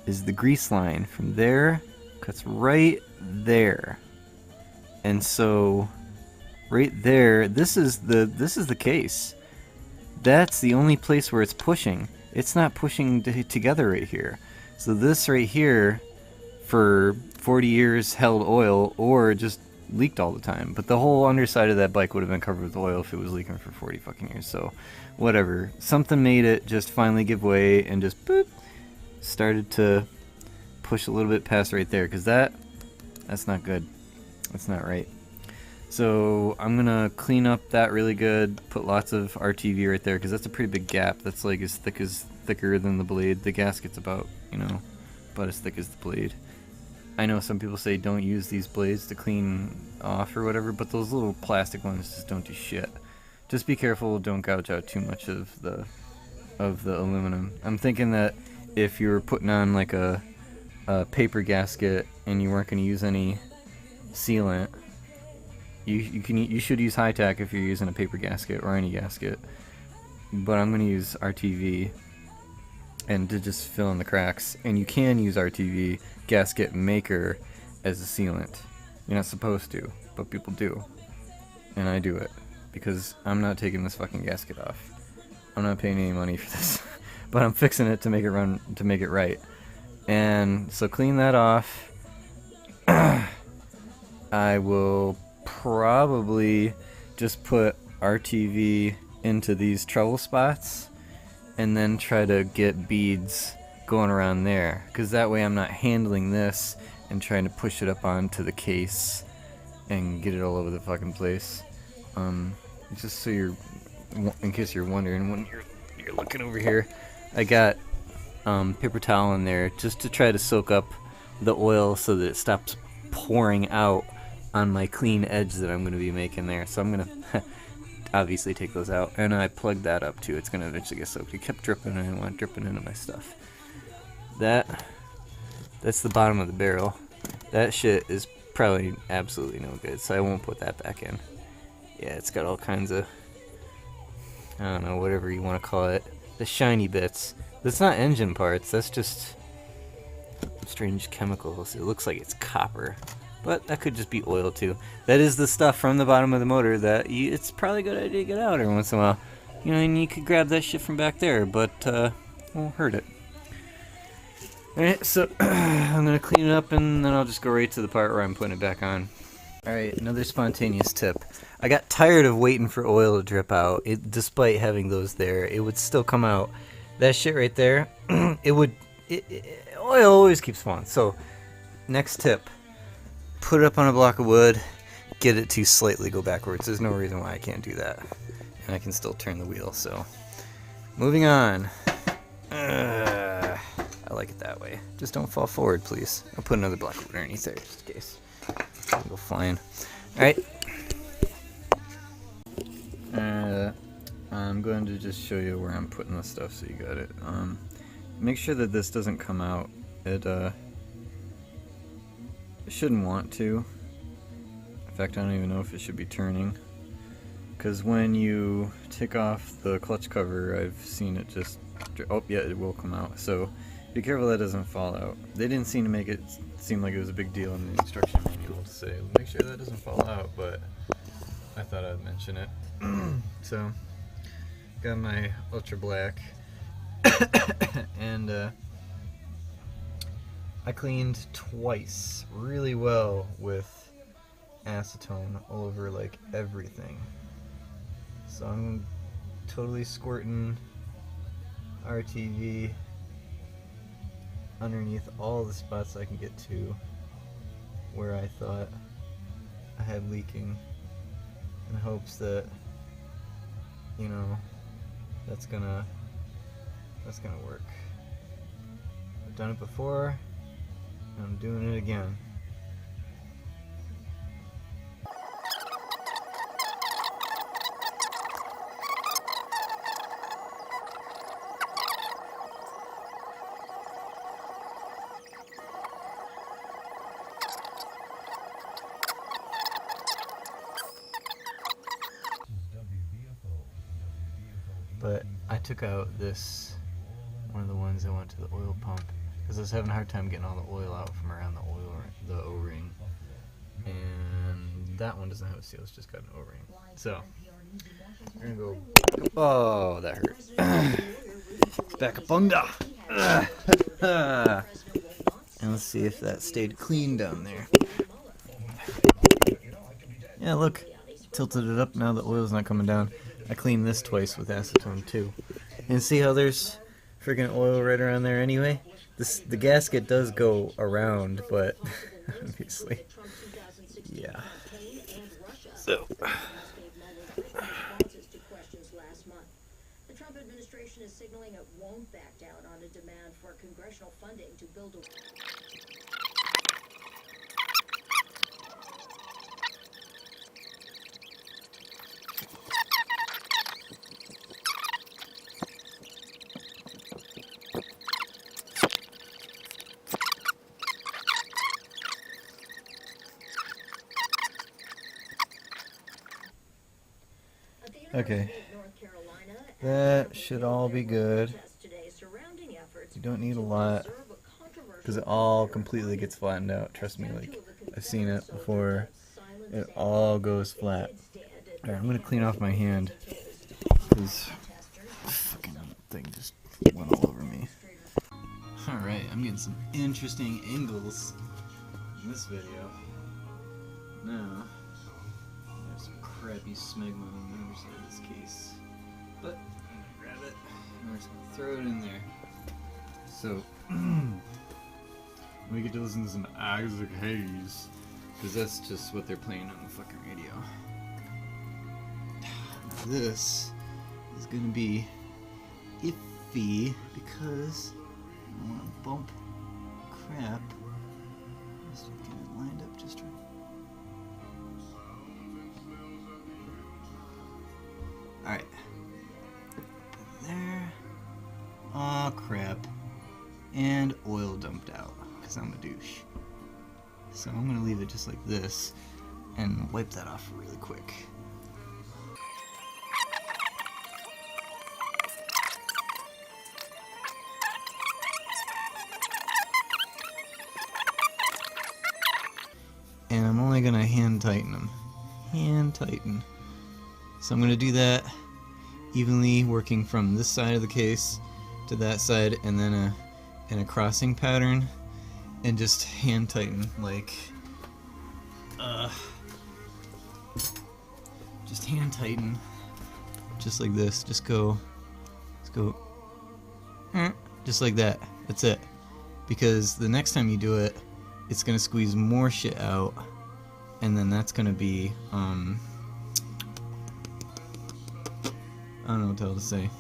is the grease line. From there, cuts right there. And so, right there, this is the case. That's the only place where it's pushing. It's not pushing together right here. So this right here, for 40 years held oil or just leaked all the time. But the whole underside of that bike would have been covered with oil if it was leaking for 40 fucking years. So whatever, something made it just finally give way and just boop, started to push a little bit past right there, because that's not good. That's not right. So I'm gonna clean up that really good, put lots of RTV right there, because that's a pretty big gap. That's like thicker than the blade. The gasket's about as thick as the blade. I know some people say don't use these blades to clean off or whatever, but those little plastic ones just don't do shit. Just be careful, don't gouge out too much of the aluminum. I'm thinking that if you're putting on like a paper gasket and you weren't going to use any sealant, you should use high tack if you're using a paper gasket or any gasket. But I'm going to use RTV and to just fill in the cracks. And you can use RTV gasket maker as a sealant. You're not supposed to, but people do. And I do it because I'm not taking this fucking gasket off. I'm not paying any money for this. But I'm fixing it to make it run, to make it right. And so clean that off. I will probably just put RTV into these trouble spots and then try to get beads going around there, because that way I'm not handling this and trying to push it up onto the case and get it all over the fucking place. Just so you're, in case you're wondering, when you're looking over here, I got paper towel in there just to try to soak up the oil so that it stops pouring out on my clean edge that I'm going to be making there. So I'm going to obviously take those out, and I plugged that up too. It's going to eventually get soaked. It kept dripping and it went dripping into my stuff. That's the bottom of the barrel. That shit is probably absolutely no good, so I won't put that back in. Yeah, it's got all kinds of, I don't know, whatever you want to call it, the shiny bits. That's not engine parts, that's just strange chemicals. It looks like it's copper. but that could just be oil too. That is the stuff from the bottom of the motor that it's probably a good idea to get out every once in a while. You know, and you could grab that shit from back there, but won't hurt it. Alright, so I'm going to clean it up and then I'll just go right to the part where I'm putting it back on. Alright, another spontaneous tip. I got tired of waiting for oil to drip out. Despite having those there, it would still come out. That shit right there, oil always keeps falling. So, next tip. Put it up on a block of wood, get it to slightly go backwards. There's no reason why I can't do that. And I can still turn the wheel, so. Moving on. I like it that way. Just don't fall forward, please. I'll put another block of wood underneath there, just in case. I'll go flying. Alright. I'm going to just show you where I'm putting the stuff so you got it. Make sure that this doesn't come out. It shouldn't want to. In fact, I don't even know if it should be turning. Because when you take off the clutch cover, I've seen it just... Oh, yeah, it will come out. So, be careful that doesn't fall out. They didn't seem to make it seem like it was a big deal in the instruction manual to say, make sure that doesn't fall out, but I thought I'd mention it. So, got my ultra black, and I cleaned twice really well with acetone all over like everything. So I'm totally squirting RTV underneath all the spots I can get to where I thought I had leaking, in hopes that, you know, that's gonna work. I've done it before, and I'm doing it again. But I took out this, one of the ones that went to the oil pump, because I was having a hard time getting all the oil out from around the O-ring. And that one doesn't have a seal, it's just got an O-ring. So, we're gonna go, oh, that hurt. Back up under. And let's see if that stayed clean down there. Yeah, look, tilted it up, now the oil's not coming down. I cleaned this twice with acetone too. And see how there's freaking oil right around there anyway? The gasket does go around, but obviously, yeah. So. The Trump administration is signaling it won't back down on a demand for congressional funding to build a... Okay, that should all be good. You don't need a lot, because it all completely gets flattened out. Trust me, like, I've seen it before. It all goes flat. Alright, I'm going to clean off my hand, because fucking thing just went all over me. Alright, I'm getting some interesting angles in this video. Now, there's some crappy smegma on the other side of this case. But, I'm going to grab it, and we're just going to throw it in there. So, we get to listen to some Isaac Hayes, because that's just what they're playing on the fucking radio. Now this is going to be iffy, because I don't want to bump crap. Just get it lined up just right. Alright. There. Aw, crap. And oil dumped out, because I'm a douche. So I'm going to leave it just like this, and wipe that off really quick. and I'm only gonna hand tighten them. Hand tighten. So I'm gonna do that evenly, working from this side of the case to that side, and then in a crossing pattern, and just hand tighten, like just hand tighten, just like this. Just go, just like that. That's it. Because the next time you do it, it's gonna squeeze more shit out, and then that's gonna be I don't know what the hell to say.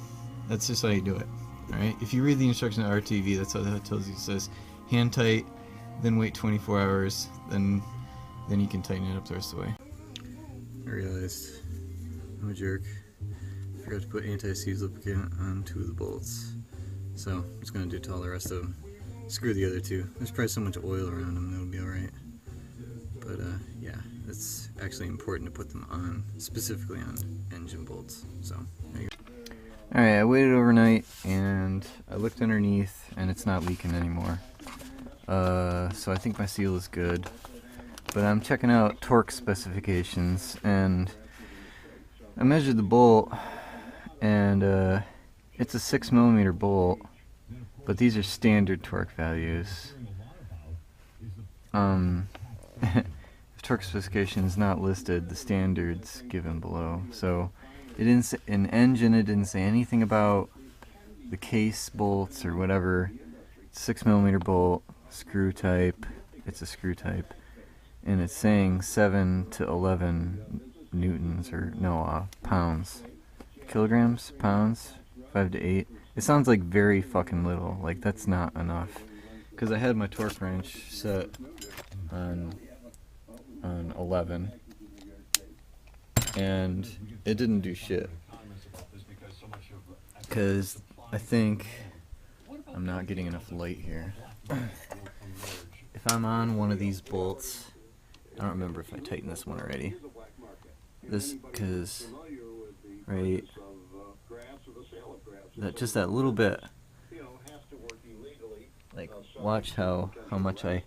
That's just how you do it. Alright? If you read the instructions at RTV, that's how it tells you. It says hand tight, then wait 24 hours, then you can tighten it up the rest of the way. I realized I'm a jerk. I forgot to put anti-seize lubricant on 2 of the bolts. So I'm just gonna do it to all the rest of them. Screw the other 2. There's probably so much oil around them that'll be alright. But yeah, it's actually important to put them on, specifically on engine bolts. So there you go. Alright, I waited overnight and I looked underneath and it's not leaking anymore. So I think my seal is good. But I'm checking out torque specifications, and I measured the bolt, and it's a 6mm bolt, but these are standard torque values. If torque specification is not listed, the standard's given below. So it didn't say, in engine it didn't say anything about the case bolts or whatever. It's a 6mm bolt, screw type. It's a screw type. And it's saying 7 to 11 newtons, or no, pounds. Kilograms? Pounds? 5 to 8. It sounds like very fucking little. Like, that's not enough. Because I had my torque wrench set on 11. And it didn't do shit. Because I think I'm not getting enough light here. If I'm on one of these bolts, I don't remember if I tightened this one already. This, because, right, just that little bit, like, watch how much I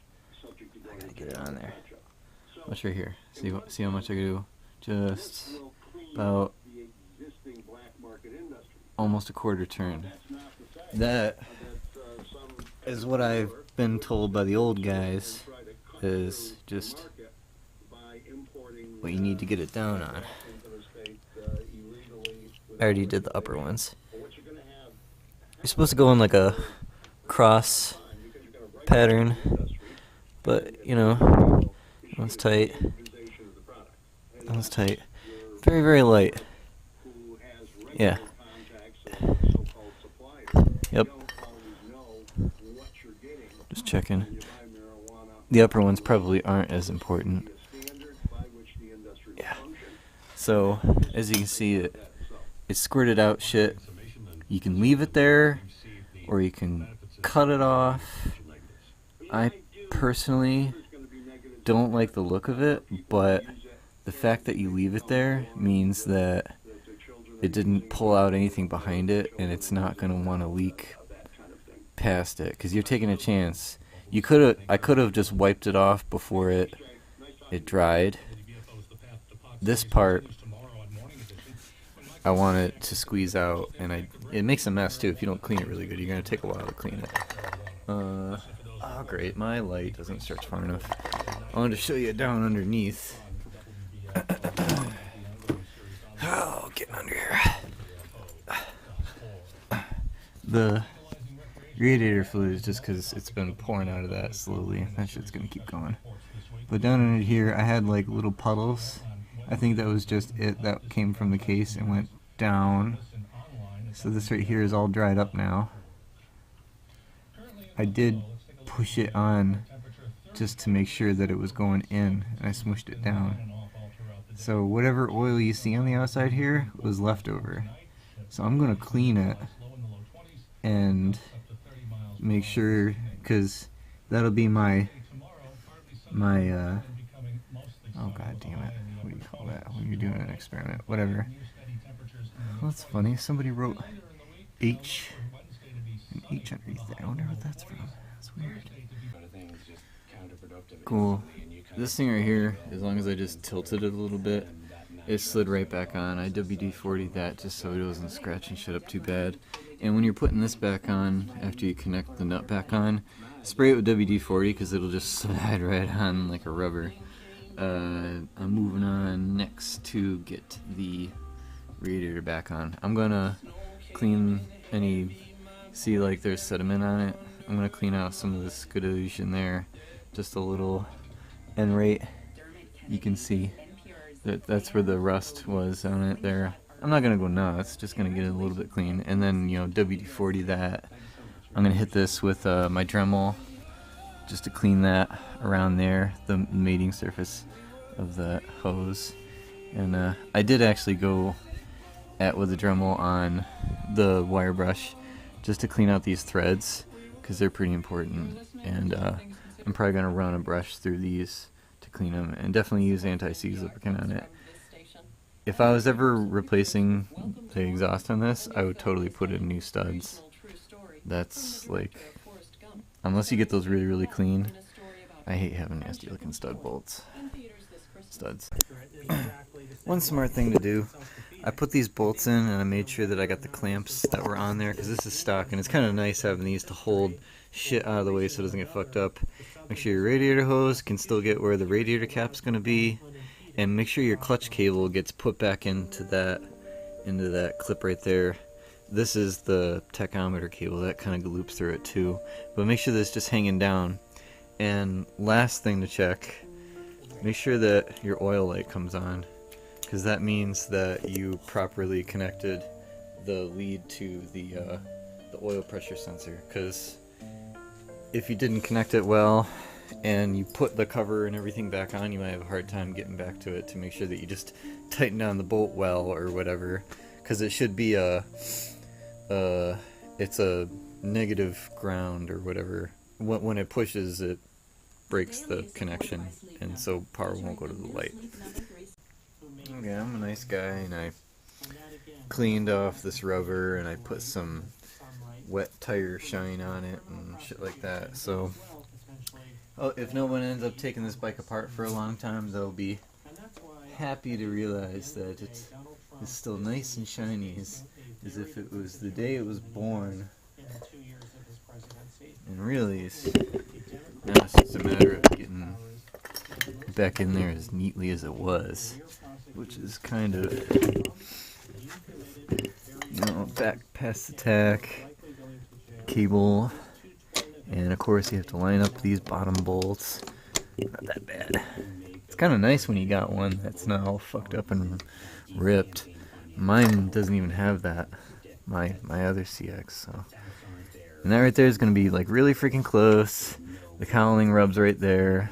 gotta get it on there. Watch right here. See how much I do? Just about almost a quarter turn. That is what I've been told by the old guys is just what you need to get it down on. I already did the upper ones. You're supposed to go in like a cross pattern, but you know, that one's tight. That one's tight. Very, very light. Yeah. Yep. Just checking. The upper ones probably aren't as important. Yeah. So, as you can see, it squirted out shit. You can leave it there, or you can cut it off. I personally don't like the look of it, but the fact that you leave it there means that it didn't pull out anything behind it, and it's not going to want to leak past it, because you're taking a chance. I could have just wiped it off before it dried. This part, I want it to squeeze out, and it makes a mess too if you don't clean it really good. You're going to take a while to clean it. Oh great, my light doesn't stretch far enough. I wanted to show you down underneath. Oh, getting under here. The radiator fluid is just because it's been pouring out of that slowly. That shit's gonna keep going. But down under here, I had like little puddles. I think that was just it that came from the case and went down. So this right here is all dried up now. I did push it on just to make sure that it was going in, and I smushed it down. So whatever oil you see on the outside here was left over. So I'm gonna clean it and make sure, because that'll be my oh god damn it, what do you call that when you're doing an experiment? Whatever. Well, that's funny, somebody wrote H and H underneath there. I wonder what that's from. That's weird. But I think it's just counterproductive. Cool. instantly, and you kind This of thing right here, go as long as I just tilted it a little bit, and that it slid right back on. I WD-40'd that just so it wasn't scratching shit up too bad. And when you're putting this back on, after you connect the nut back on, spray it with WD-40 because it'll just slide right on like a rubber. I'm moving on next to get the radiator back on. I'm gonna clean any, see like there's sediment on it. I'm gonna clean out some of the skadoosh in there, just a little. And right, you can see that's where the rust was on it there. I'm not gonna go nuts, just gonna get it a little bit clean, and then WD-40 that. I'm gonna hit this with my Dremel just to clean that around there, the mating surface of the hose. And I did actually go with the Dremel on the wire brush just to clean out these threads because they're pretty important. And I'm probably gonna run a brush through these to clean them, and definitely use anti-seize lubricant on it. If I was ever replacing the exhaust on this, I would totally put in new studs. That's like, unless you get those really, really clean. I hate having nasty looking studs. One smart thing to do, I put these bolts in and I made sure that I got the clamps that were on there because this is stock, and it's kind of nice having these to hold shit out of the way so it doesn't get fucked up. Make sure your radiator hose can still get where the radiator cap's going to be, and make sure your clutch cable gets put back into that clip right there. This is the tachometer cable that kind of loops through it too, but make sure that it's just hanging down. And last thing to check, make sure that your oil light comes on, because that means that you properly connected the lead to the oil pressure sensor. Because if you didn't connect it well and you put the cover and everything back on, you might have a hard time getting back to it to make sure that you just tighten down the bolt well or whatever, because it should be it's a negative ground or whatever. When it pushes, it breaks the connection, and so power won't go to the light. Okay, I'm a nice guy, and I cleaned off this rubber and I put some wet tire shine on it and shit like that. So if no one ends up taking this bike apart for a long time, they'll be happy to realize that it's still nice and shiny as if it was the day it was born. And really, now it's just a matter of getting back in there as neatly as it was, which is kind of, back past the tack, cable, and of course you have to line up these bottom bolts. Not that bad. It's kind of nice when you got one that's not all fucked up and ripped. Mine doesn't even have that, my other CX, so. And that right there is going to be like really freaking close. The cowling rubs right there.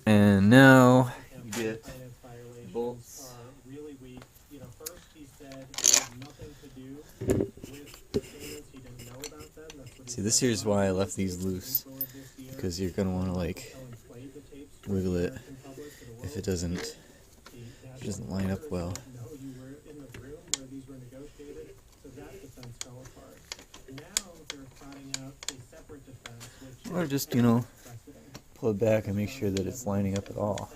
And now you get bolts. See, this here is why I left these loose, because you're going to want to like wiggle it if it doesn't line up well. Or just, pull it back and make sure that it's lining up at all.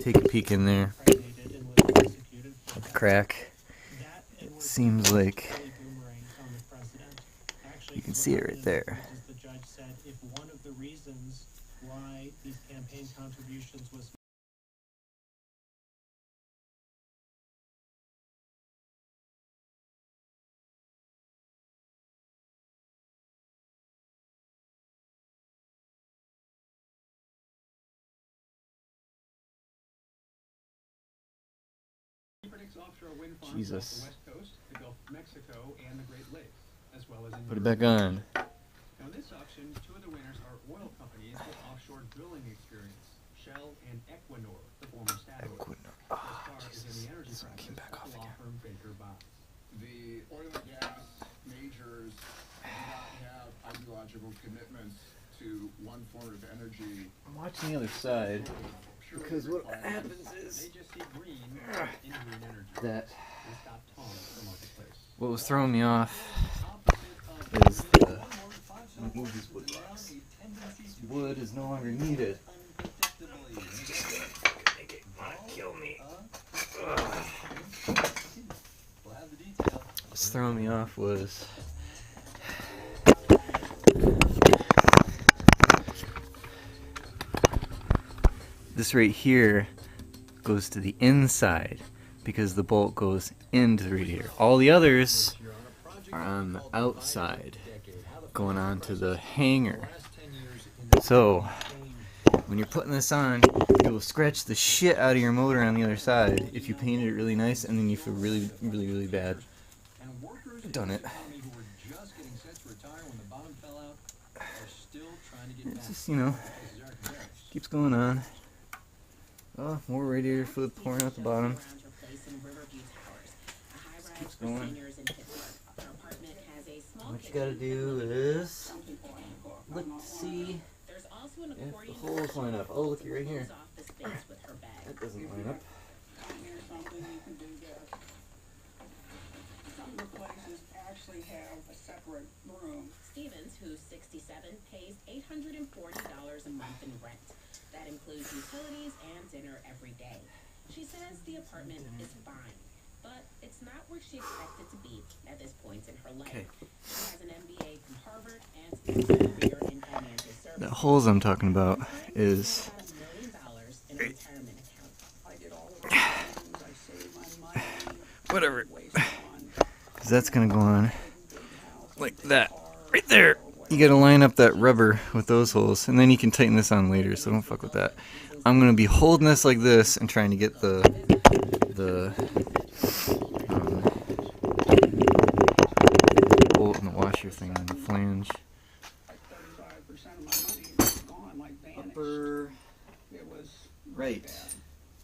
Take a peek in there at the crack. It seems like you can see it right there. Jesus. Put it back on. Now, in this auction, two of the winners are oil companies with offshore drilling experience, Shell and Equinor, the former Statoil. This car is in the energy practice, law firm Baker Botts. The oil and gas majors do not have ideological commitments to one form of energy. I'm watching the other side, because what happens is They just see green in green energy. that What was throwing me off is the movie's wood box. Wood is no longer needed. Make it wanna kill me. What's throwing me off was this right here goes to the inside because the bolt goes into the radiator. All the others are on the outside going on to the hanger. So when you're putting this on, it will scratch the shit out of your motor on the other side if you painted it really nice, and then you feel really, really, really bad. I've done it. It's just, you know, keeps going on. Oh, more radiator fluid pouring out the bottom. Keeps going. What you gotta do is look to see if the holes line up. Oh, look, right here. That doesn't line up. Here's something you can do there. Some of the places actually have a separate room. Stevens, who's 67, pays $840 a month in rent. That includes utilities and dinner every day. She says the apartment is fine, but it's not where she expected to be at this point in her life. Okay. She has an MBA from Harvard and a career in financial services. The holes I'm talking about is $1 million in a retirement account. I did all of the things, I saved my money. whatever. Waste on Because that's gonna go on like that, right there. You gotta line up that rubber with those holes, and then you can tighten this on later, so don't fuck with that. I'm gonna be holding this like this and trying to get the bolt and the washer thing on the flange. like 35% of my money was gone, like vanished. Upper It was right, bad.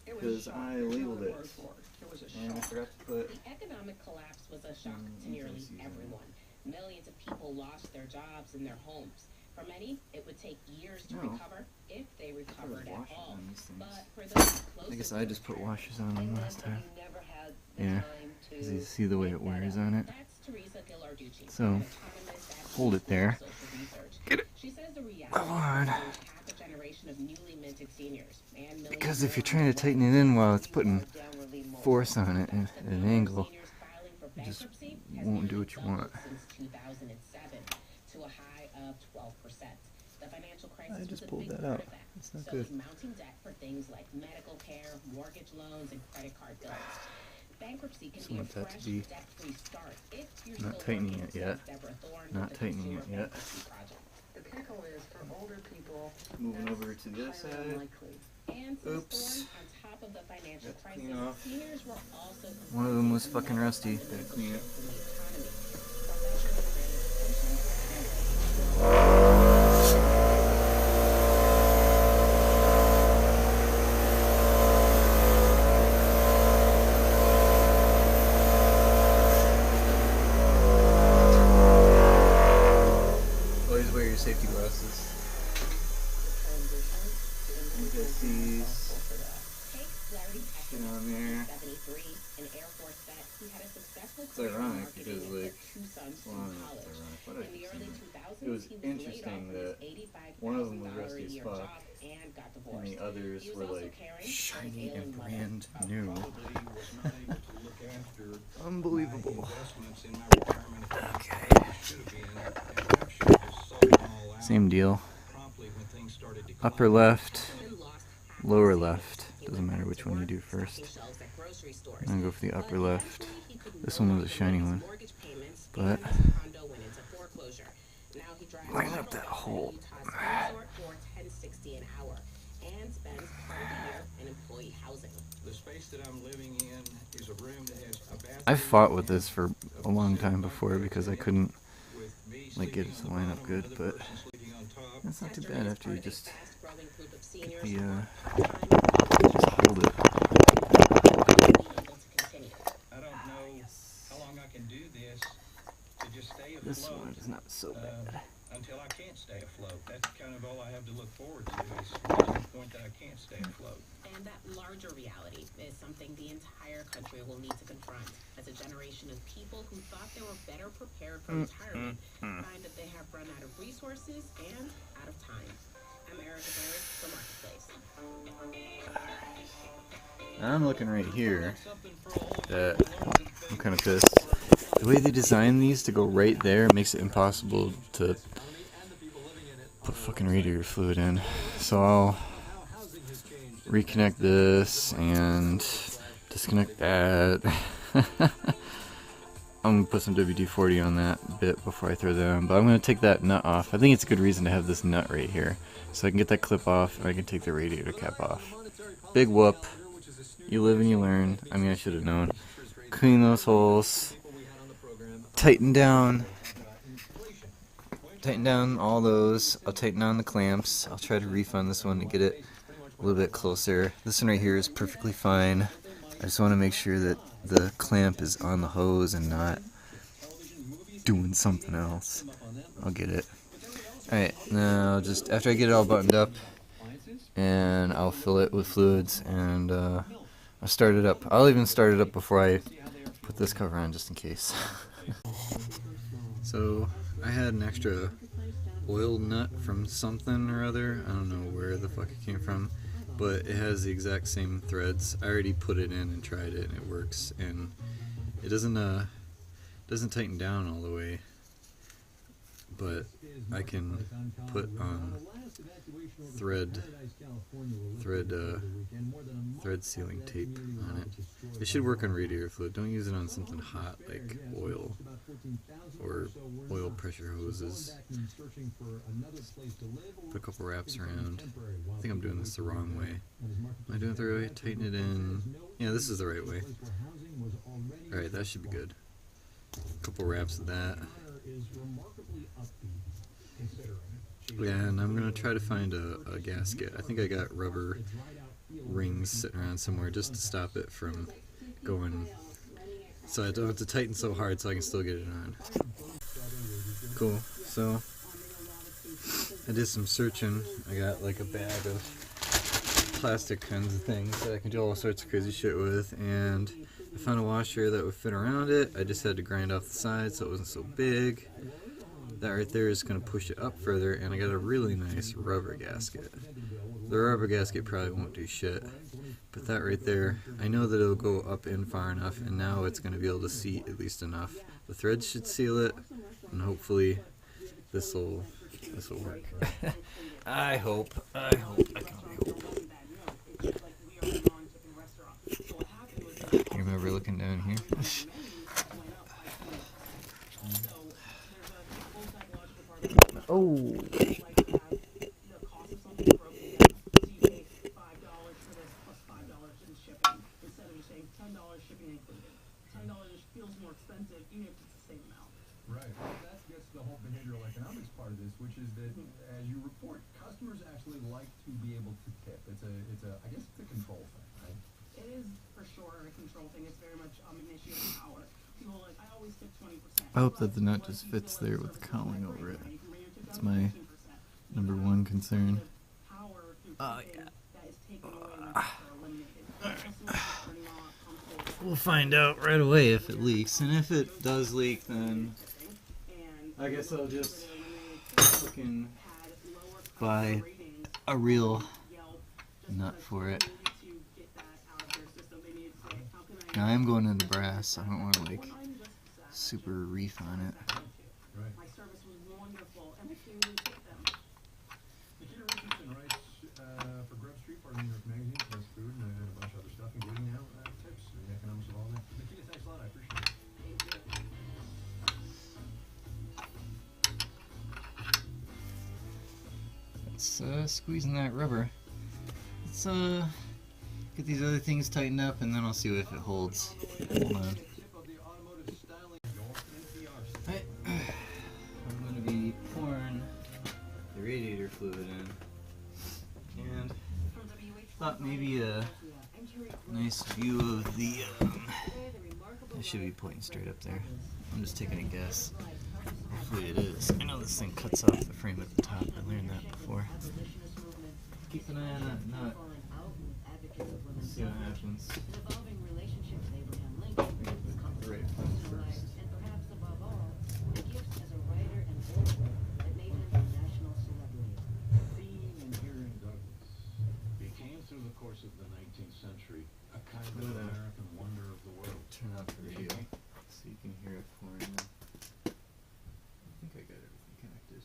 It was because I labeled it, word for it. It was a and I shock. forgot to put. The economic collapse was a shock to nearly everyone. Millions of people lost their jobs and their homes. For many, it would take years to No. recover, if they recovered at washers all. on these things. But for those closest I guess I just put washers on them last time. never had the Yeah, time because to you see the way it wears on it. That's Teresa Ghilarducci, So, an economist at hold it there. Social Research. Get it. She says the reality Come on. is half a generation of newly minted seniors and millions Because if you're more trying to tighten it in while it's putting downwardly more. force on it at an angle, Seniors filing for you just bankruptcy has won't do nearly what you want. doubled since 2007 to a high of 12%. The financial crisis I just was a pulled big that part out. of that. It's not So good. is mounting debt for things like medical care, mortgage loans, and credit card bills. Bankruptcy can Just be a want that to fresh, be debt-free start if you're not still tightening working, it yet. says Deborah Thorne Not with the tightening it Consumer yet. Bankruptcy Project. The pickle is for older people. Moving that's over to the other highly side. unlikely. And says Oops. Thorne, on top of the financial Got to crisis, clean off. seniors were also One of them was fucking rusty. Gotta fundamental clean it. shifts in the economy. Professionals say Always wear your safety glasses. You got these Take Larry shit on there. 73, an Air Force vet who had a successful It's career in ironic marketing because, and like, took 2 sons well, through I don't know if college. it's ironic, but I In the can early see 2000s, it was he was interesting laid off that from his one of them was $85,000 rusty a as year fuck, job and got and divorced. the others He was were also like caring for an shiny ailing and mother. brand new. Probably was not able to look after my Unbelievable. investments in my retirement account. Okay. Should have been, and I should have just sold them all out Same deal. promptly when things started declining. Upper left, He lost half lower his left. savings. He Doesn't went matter back which to one you work, do stocking first. shelves at grocery stores. I'm gonna go for the upper But left. eventually he could This no one was a longer shiny make his one. mortgage payments, But and his condo went into foreclosure. Now he drives line a up that shuttle hole. bus at Utah's ski resort for $10.60 an hour and spends part of the year in employee housing. The space that I'm living in is a room that has a bathroom. I fought with this for a long time before because I couldn't with me like get it sleeping to on the line up bottom, good, another but person sleeping on top. that's not too Esther bad is after part you of a just fast-growing group of seniors the, who work just part-time hold it. able to continue. I don't know how long I can do this to just stay afloat. This one is not so bad. until I can't stay afloat. That's kind of all I have to look forward to is reaching the point that I can't stay afloat. And that larger reality is something the entire country will need to confront as a generation of people who thought they were better prepared for retirement find that they have run out of resources and out of time. I'm Erica Barrett, The Marketplace. I'm looking right here that I'm kind of pissed. The way they designed these to go right there makes it impossible to put fucking radiator fluid in. So I'll reconnect this and disconnect that. I'm going to put some WD-40 on that bit before I throw that on. But I'm going to take that nut off. I think it's a good reason to have this nut right here. So I can get that clip off and I can take the radiator cap off. Big whoop. You live and you learn. I mean, I should have known. Clean those holes. Tighten down all those. I'll tighten down the clamps. I'll try to refund this one to get it a little bit closer. This one right here is perfectly fine. I just want to make sure that the clamp is on the hose and not doing something else. I'll get it. Alright, now just after I get it all buttoned up, and I'll fill it with fluids, and I'll start it up. I'll even start it up before I put this cover on, just in case. So I had an extra oil nut from something or other. I don't know where the fuck it came from, but it has the exact same threads. I already put it in and tried it, and it works. And it doesn't tighten down all the way, but I can put thread sealing tape on it. It should work on radiator fluid. Don't use it on something hot like oil or oil pressure hoses. Put a couple wraps around. I think I'm doing this the wrong way. Am I doing it the right way? Tighten it in. Yeah, this is the right way. Alright, that should be good. A couple wraps of that. Yeah, and I'm going to try to find a gasket. I think I got rubber rings sitting around somewhere just to stop it from going, so I don't have to tighten so hard so I can still get it on. Cool, so I did some searching. I got like a bag of plastic kinds of things that I can do all sorts of crazy shit with, and I found a washer that would fit around it. I just had to grind off the sides so it wasn't so big. That right there is going to push it up further, and I got a really nice rubber gasket. The rubber gasket probably won't do shit, but that right there, I know that it'll go up in far enough, and now it's going to be able to seat at least enough. The threads should seal it, and hopefully this will work. I hope. I can only hope. You remember looking down here? Oh. Right. That gets to the whole behavioral economics part of this, which is that as you report, customers actually like to be able to tip. I guess it's a control thing, right? It is for sure a control thing. It's very much an issue of power. People I always tip 20%. I hope that the nut just fits there with the cowling over it. That's my number one concern. Oh yeah. We'll find out right away if it leaks, and if it does leak, then I guess I'll just fucking buy a real nut for it. Now I am going into brass. I don't want to like super reef on it. Right. Nikita Richardson writes for Grub Street, part of New York Magazine, plus food and a bunch of other stuff, including tips and the economics of all that. Nikita, thanks a lot. I appreciate it. Let's squeezing that rubber. Let's get these other things tightened up, and then I'll see if it holds. Hold on. Right. I'm going to be pouring the radiator fluid in, and thought maybe a nice view of the. I should be pointing straight up there. I'm just taking a guess. Hopefully it is. I know this thing cuts off the frame at the top. I learned that before. Keep an eye on that nut. Let's see what happens. Right first. Seeing and hearing Douglas became, through the course of the 19th century, a kind of American wonder of the world. Turn off the radio so you can hear it pouring in. I think I got everything connected.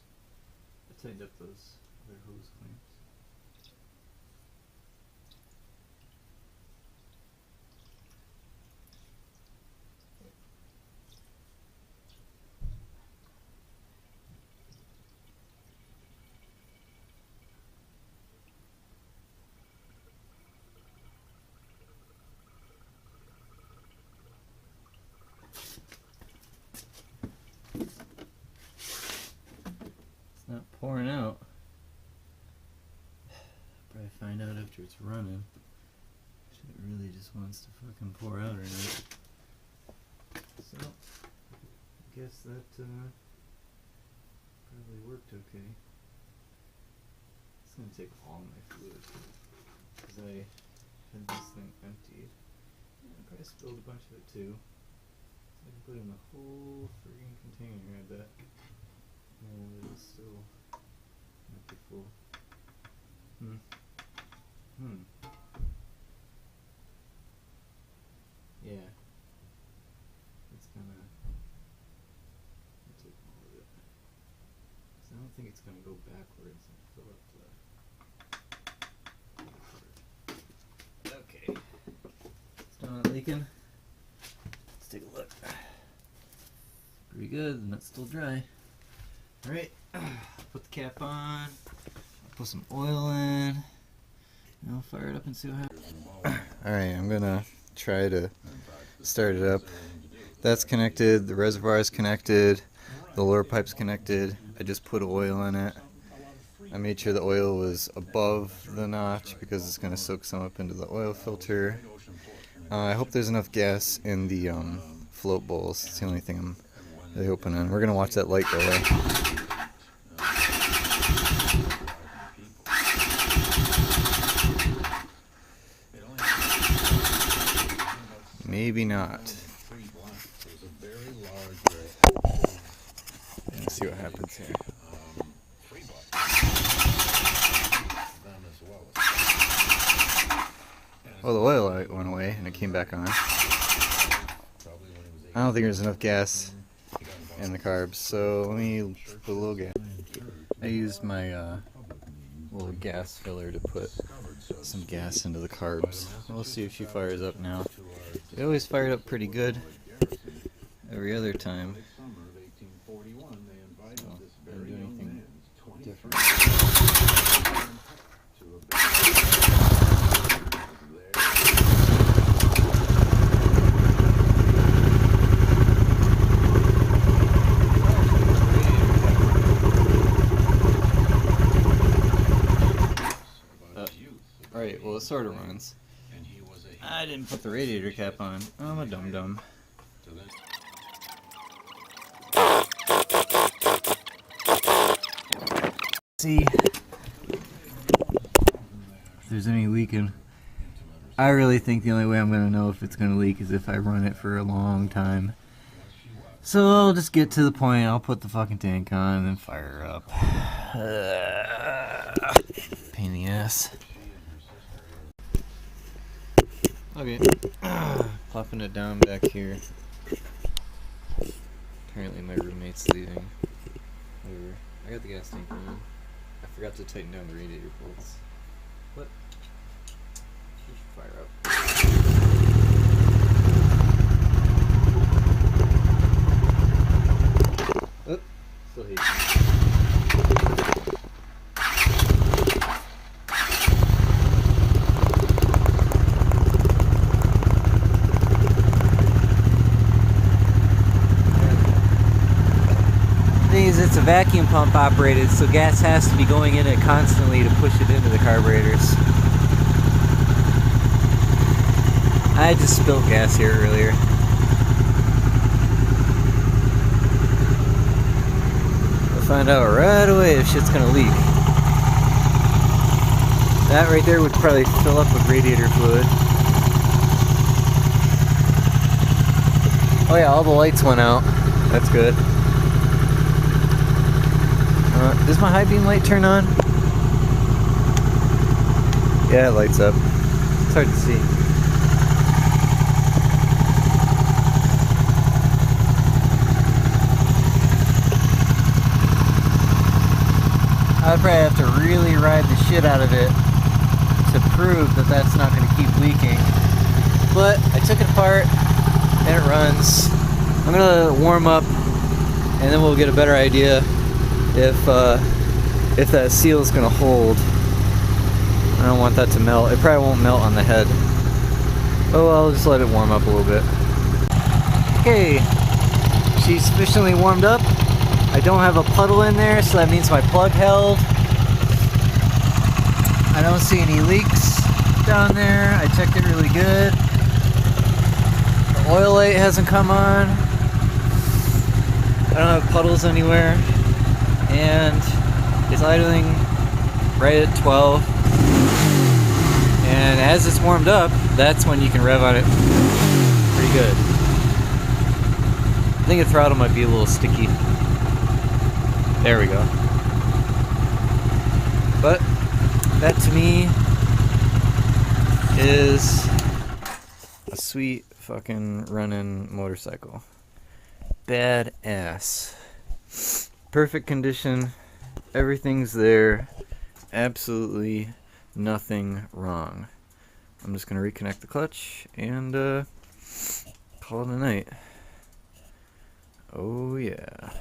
I tightened up those other hose clamps. Not pouring out. Probably find out after it's running if it really just wants to fucking pour out or not. So, I guess that probably worked okay. It's gonna take all my fluid because I had this thing emptied. I probably spilled a bunch of it too. So I can put in the whole friggin' container, I bet. And it's still not too full. Yeah. It's gonna take all of it. So I don't think it's gonna go backwards and fill up the. Okay. Still not leaking? Let's take a look. Pretty good, the nut's still dry. Alright, put the cap on, put some oil in, and I'll fire it up and see what happens. Alright, I'm gonna try to start it up. That's connected, the reservoir is connected, the lower pipe's connected. I just put oil in it. I made sure the oil was above the notch because it's gonna soak some up into the oil filter. I hope there's enough gas in the float bowls. It's the only thing I'm really hoping on. We're gonna watch that light go away. Maybe not. Let's see what happens here. Oh, the oil light went away and it came back on. I don't think there's enough gas in the carbs, so let me put a little gas. I used my little gas filler to put some gas into the carbs. We'll see if she fires up now. It always fired up pretty good every other time. So, I didn't do anything different. Alright, well it sort of runs. I didn't put the radiator cap on. I'm a dum-dum. See if there's any leaking. I really think the only way I'm gonna know if it's gonna leak is if I run it for a long time. So I'll just get to the point, I'll put the fucking tank on and then fire her up. Pain in the ass. Okay, plopping it down back here. Apparently my roommate's leaving. Whatever. I got the gas tank on. I forgot to tighten down the radiator bolts. What? She should fire up. Oh, still heat. It's a vacuum pump operated, so gas has to be going in it constantly to push it into the carburetors. I just spilled gas here earlier. find out right away if shit's gonna leak. That right there would probably fill up with radiator fluid. Oh yeah, all the lights went out. That's good. Does my high beam light turn on? Yeah, it lights up. It's hard to see. I'd probably have to really ride the shit out of it to prove that that's not going to keep leaking. But I took it apart and it runs. I'm going to warm up and then we'll get a better idea if that seal is going to hold. I don't want that to melt. It probably won't melt on the head. Oh, I'll just let it warm up a little bit. Okay, she's sufficiently warmed up. I don't have a puddle in there, so that means my plug held. I don't see any leaks down there. I checked it really good. The oil light hasn't come on. I don't have puddles anywhere. And it's idling right at 12. And as it's warmed up, that's when you can rev on it pretty good. I think the throttle might be a little sticky. There we go. But that to me is a sweet fucking running motorcycle. Badass. Perfect condition. Everything's there. Absolutely nothing wrong. I'm just gonna reconnect the clutch and call it a night. Oh yeah.